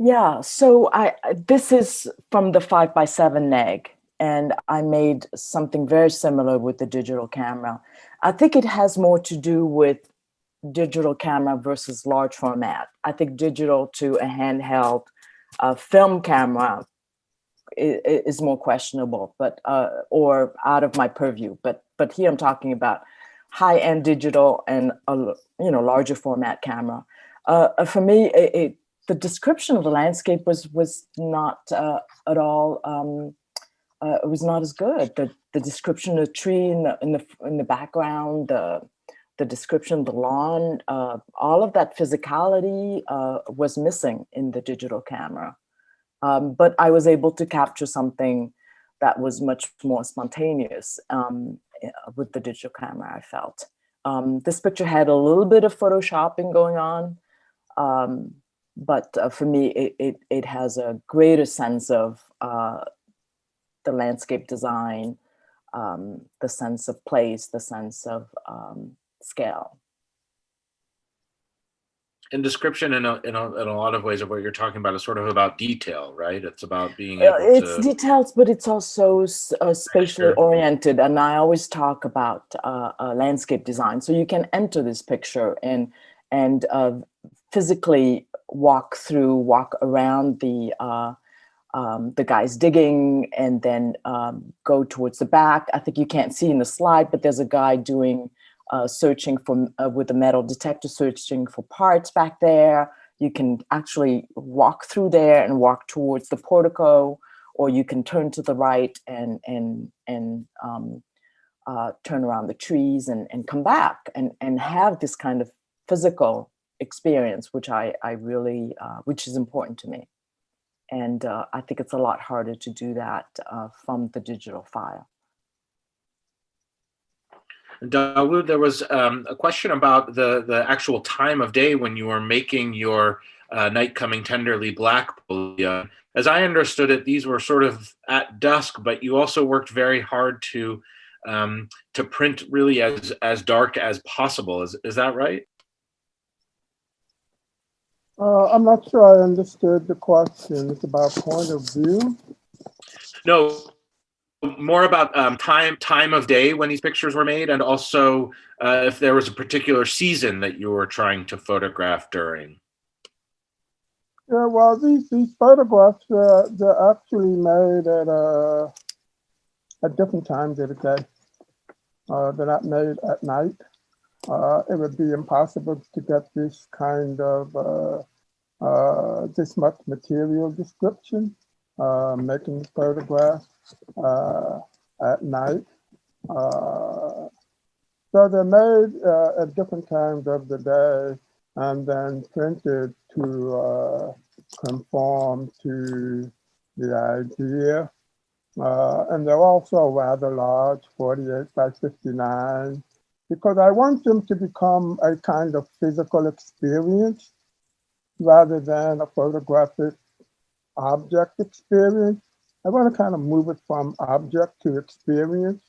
Speaker 3: Yeah, so this is from the 5x7 neg, and I made something very similar with the digital camera. I think it has more to do with digital camera versus large format. I think digital to a handheld film camera is more questionable, but or out of my purview. But here I'm talking about high-end digital and larger format camera. For me, the description of the landscape was not at all. It was not as good. The description of the tree in the background, the description of the lawn, all of that physicality was missing in the digital camera. But I was able to capture something that was much more spontaneous with the digital camera, I felt. This picture had a little bit of photoshopping going on, but for me, it has a greater sense of the landscape design the sense of place, the sense of scale.
Speaker 1: And description in a lot of ways of what you're talking about is sort of about detail, right? It's about being able
Speaker 3: it's
Speaker 1: to...
Speaker 3: details, but it's also spatially
Speaker 1: Sure.
Speaker 3: oriented. And I always talk about landscape design. So you can enter this picture and physically walk around the guys digging, and then go towards the back. I think you can't see in the slide, but there's a guy doing searching for with a metal detector, searching for parts back there. You can actually walk through there and walk towards the portico, or you can turn to the right and turn around the trees and come back and have this kind of physical experience, which I really which is important to me. And I think it's a lot harder to do that from the digital file.
Speaker 1: Dawoud, there was a question about the actual time of day when you were making your Night Coming Tenderly Black. As I understood it, these were sort of at dusk, but you also worked very hard to print really as dark as possible. Is that right?
Speaker 2: I'm not sure I understood the question. It's about point of view.
Speaker 1: No, more about time of day when these pictures were made, and also if there was a particular season that you were trying to photograph during.
Speaker 2: Yeah, well, these photographs, they're actually made at different times of the day. They're not made at night. It would be impossible to get this kind of this much material description, making photographs at night. So they're made at different times of the day and then printed to conform to the idea. And they're also rather large, 48 by 59, because I want them to become a kind of physical experience rather than a photographic object experience. I want to kind of move it from object to experience,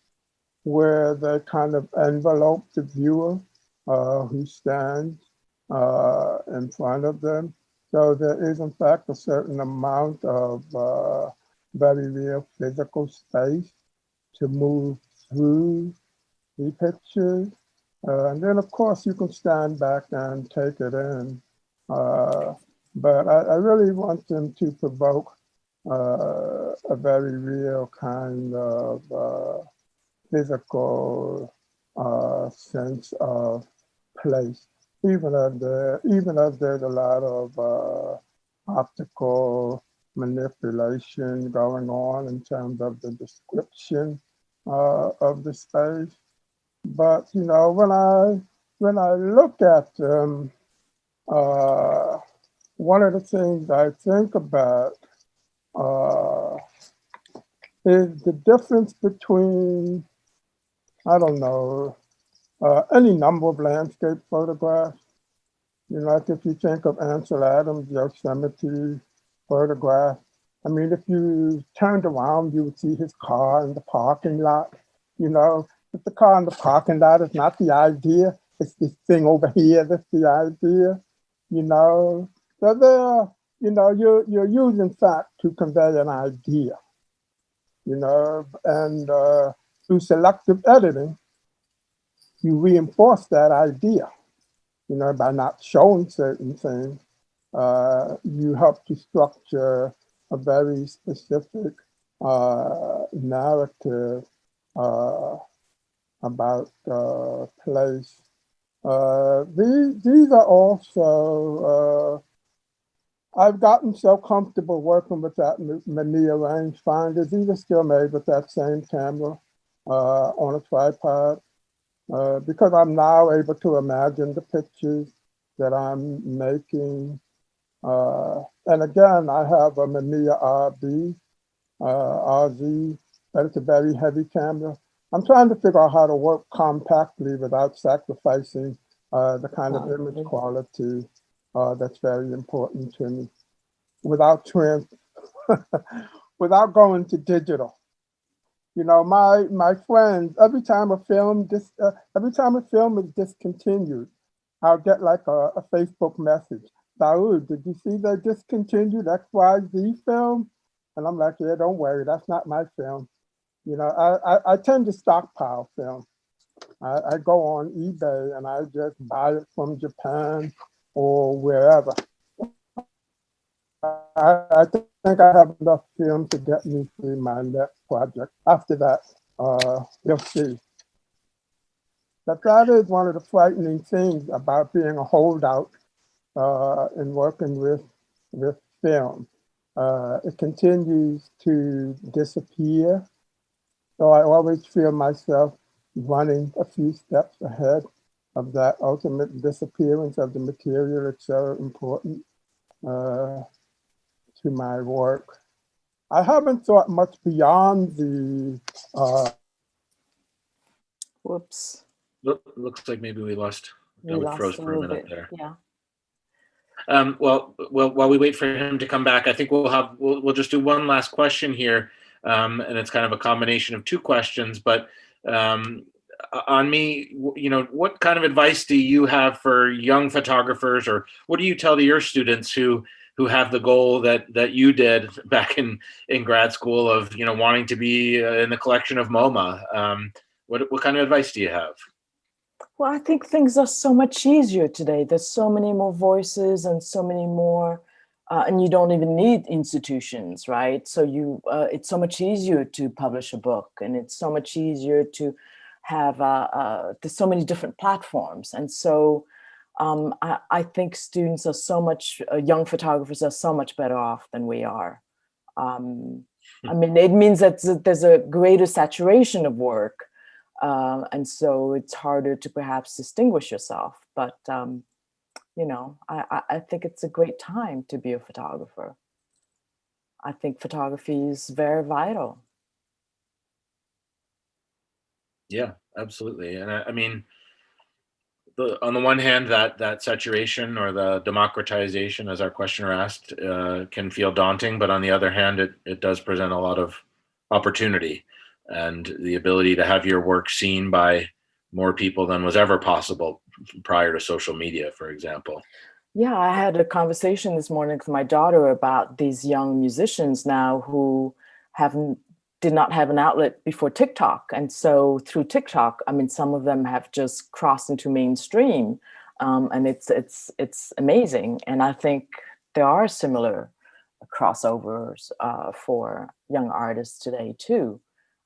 Speaker 2: where they kind of envelope the viewer who stands in front of them. So there is, in fact, a certain amount of very real physical space to move through the pictures. And then, of course, you can stand back and take it in. But I really want them to provoke a very real kind of physical sense of place, even as there's a lot of optical manipulation going on in terms of the description of the space. But you know, when I look at them, one of the things I think about is the difference between, I don't know, any number of landscape photographs. You know, like if you think of Ansel Adams' Yosemite photograph, I mean, if you turned around, you would see his car in the parking lot. You know, if the car in the parking lot is not the idea, it's this thing over here that's the idea, you know. So there, you know, you're using fact to convey an idea, you know, and through selective editing, you reinforce that idea, you know, by not showing certain things. You help to structure a very specific narrative about place. These are also, I've gotten so comfortable working with that Mania rangefinder. These are still made with that same camera on a tripod because I'm now able to imagine the pictures that I'm making. And again, I have a Mania RZ, but it's a very heavy camera. I'm trying to figure out how to work compactly without sacrificing the kind of image quality that's very important to me, without without going to digital. You know, my friends, every time a film is discontinued, I'll get like a Facebook message. Dawoud, did you see they discontinued XYZ film? And I'm like, yeah, don't worry, that's not my film. You know, I tend to stockpile film. I go on eBay and I just buy it from Japan or wherever. I think I have enough film to get me through my next project. After that, we'll see. But that is one of the frightening things about being a holdout and working with film. It continues to disappear. So I always feel myself running a few steps ahead of that ultimate disappearance of the material. It's so important to my work. I haven't thought much beyond the.
Speaker 3: Whoops.
Speaker 1: Looks like maybe we lost.
Speaker 3: We
Speaker 1: We
Speaker 3: lost
Speaker 1: froze
Speaker 3: a
Speaker 1: for a
Speaker 3: little
Speaker 1: minute
Speaker 3: bit.
Speaker 1: there.
Speaker 3: Yeah.
Speaker 1: Well, while we wait for him to come back, I think we'll just do one last question here, and it's kind of a combination of two questions. But on me, you know, what kind of advice do you have for young photographers, or what do you tell to your students who have the goal that you did back in grad school of, you know, wanting to be in the collection of MoMA? What kind of advice do you have?
Speaker 3: Well, I think things are so much easier today. There's so many more voices and so many more, and you don't even need institutions, right? So it's so much easier to publish a book, and it's so much easier to have, there's so many different platforms. And so I think students are so much, young photographers are so much better off than we are. I mean, it means that there's a greater saturation of work. And so it's harder to perhaps distinguish yourself. But, you know, I think it's a great time to be a photographer. I think photography is very vital.
Speaker 1: Yeah, absolutely. And I mean, on the one hand, that saturation or the democratization, as our questioner asked, can feel daunting, but on the other hand, it does present a lot of opportunity and the ability to have your work seen by more people than was ever possible prior to social media, for example.
Speaker 3: Yeah, I had a conversation this morning with my daughter about these young musicians now who did not have an outlet before TikTok. And so through TikTok, I mean, some of them have just crossed into mainstream, and it's amazing. And I think there are similar crossovers for young artists today too.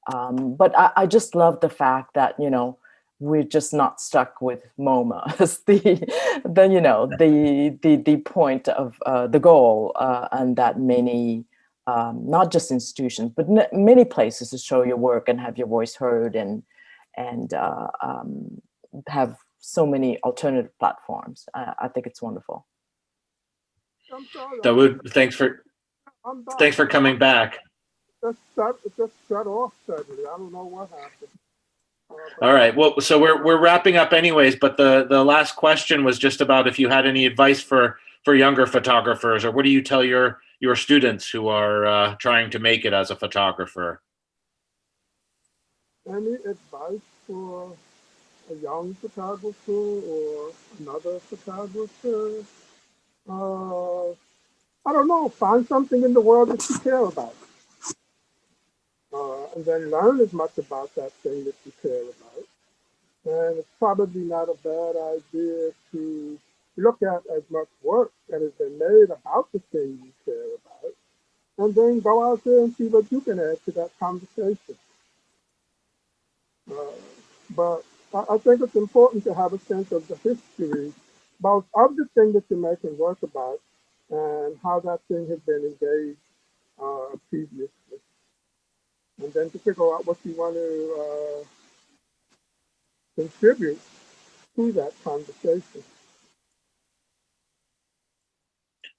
Speaker 3: But I just love the fact that, you know, we're just not stuck with MoMA as the point of the goal, and that many, not just institutions, but many places to show your work and have your voice heard, and have so many alternative platforms. I think it's wonderful.
Speaker 1: Dawoud, thanks for coming back.
Speaker 2: It just shut off suddenly. I don't know what happened.
Speaker 1: All right. Well, so we're wrapping up anyways, but the last question was just about if you had any advice for younger photographers, or what do you tell your students who are trying to make it as a photographer?
Speaker 2: Any advice for a young photographer or another photographer? I don't know. Find something in the world that you care about. And then learn as much about that thing that you care about. And it's probably not a bad idea to look at as much work that has been made about the thing you care about, and then go out there and see what you can add to that conversation. But I think it's important to have a sense of the history, both of the thing that you're making work about and how that thing has been engaged previously. And then to figure out what you want to contribute to that conversation.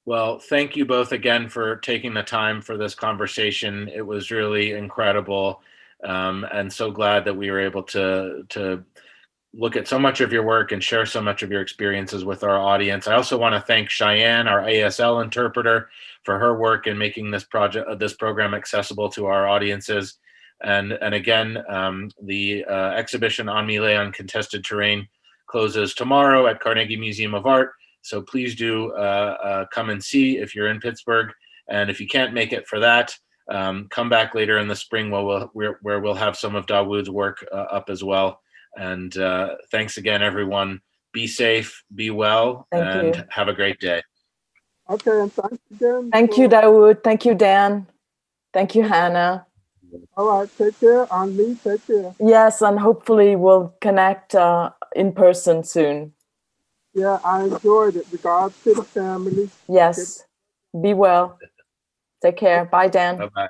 Speaker 1: Well, thank you both again for taking the time for this conversation. It was really incredible, and so glad that we were able to look at so much of your work and share so much of your experiences with our audience. I also want to thank Cheyenne, our ASL interpreter, for her work in making this program accessible to our audiences. And again, the exhibition On Millet on Contested Terrain closes tomorrow at Carnegie Museum of Art. So please do come and see if you're in Pittsburgh. And if you can't make it for that, come back later in the spring where we'll have some of Dawoud's work up as well. And thanks again, everyone. Be safe, be well, and have a great day.
Speaker 2: Okay, and thanks again.
Speaker 3: Thank you, Dawoud. Thank you, Dan. Thank you, Hannah.
Speaker 2: All right, take care. Lee, take care.
Speaker 3: Yes, and hopefully we'll connect in person soon.
Speaker 2: Yeah, I enjoyed it. Regards to the family.
Speaker 3: Yes. Be well. Take care. Bye, Dan.
Speaker 1: Bye-bye.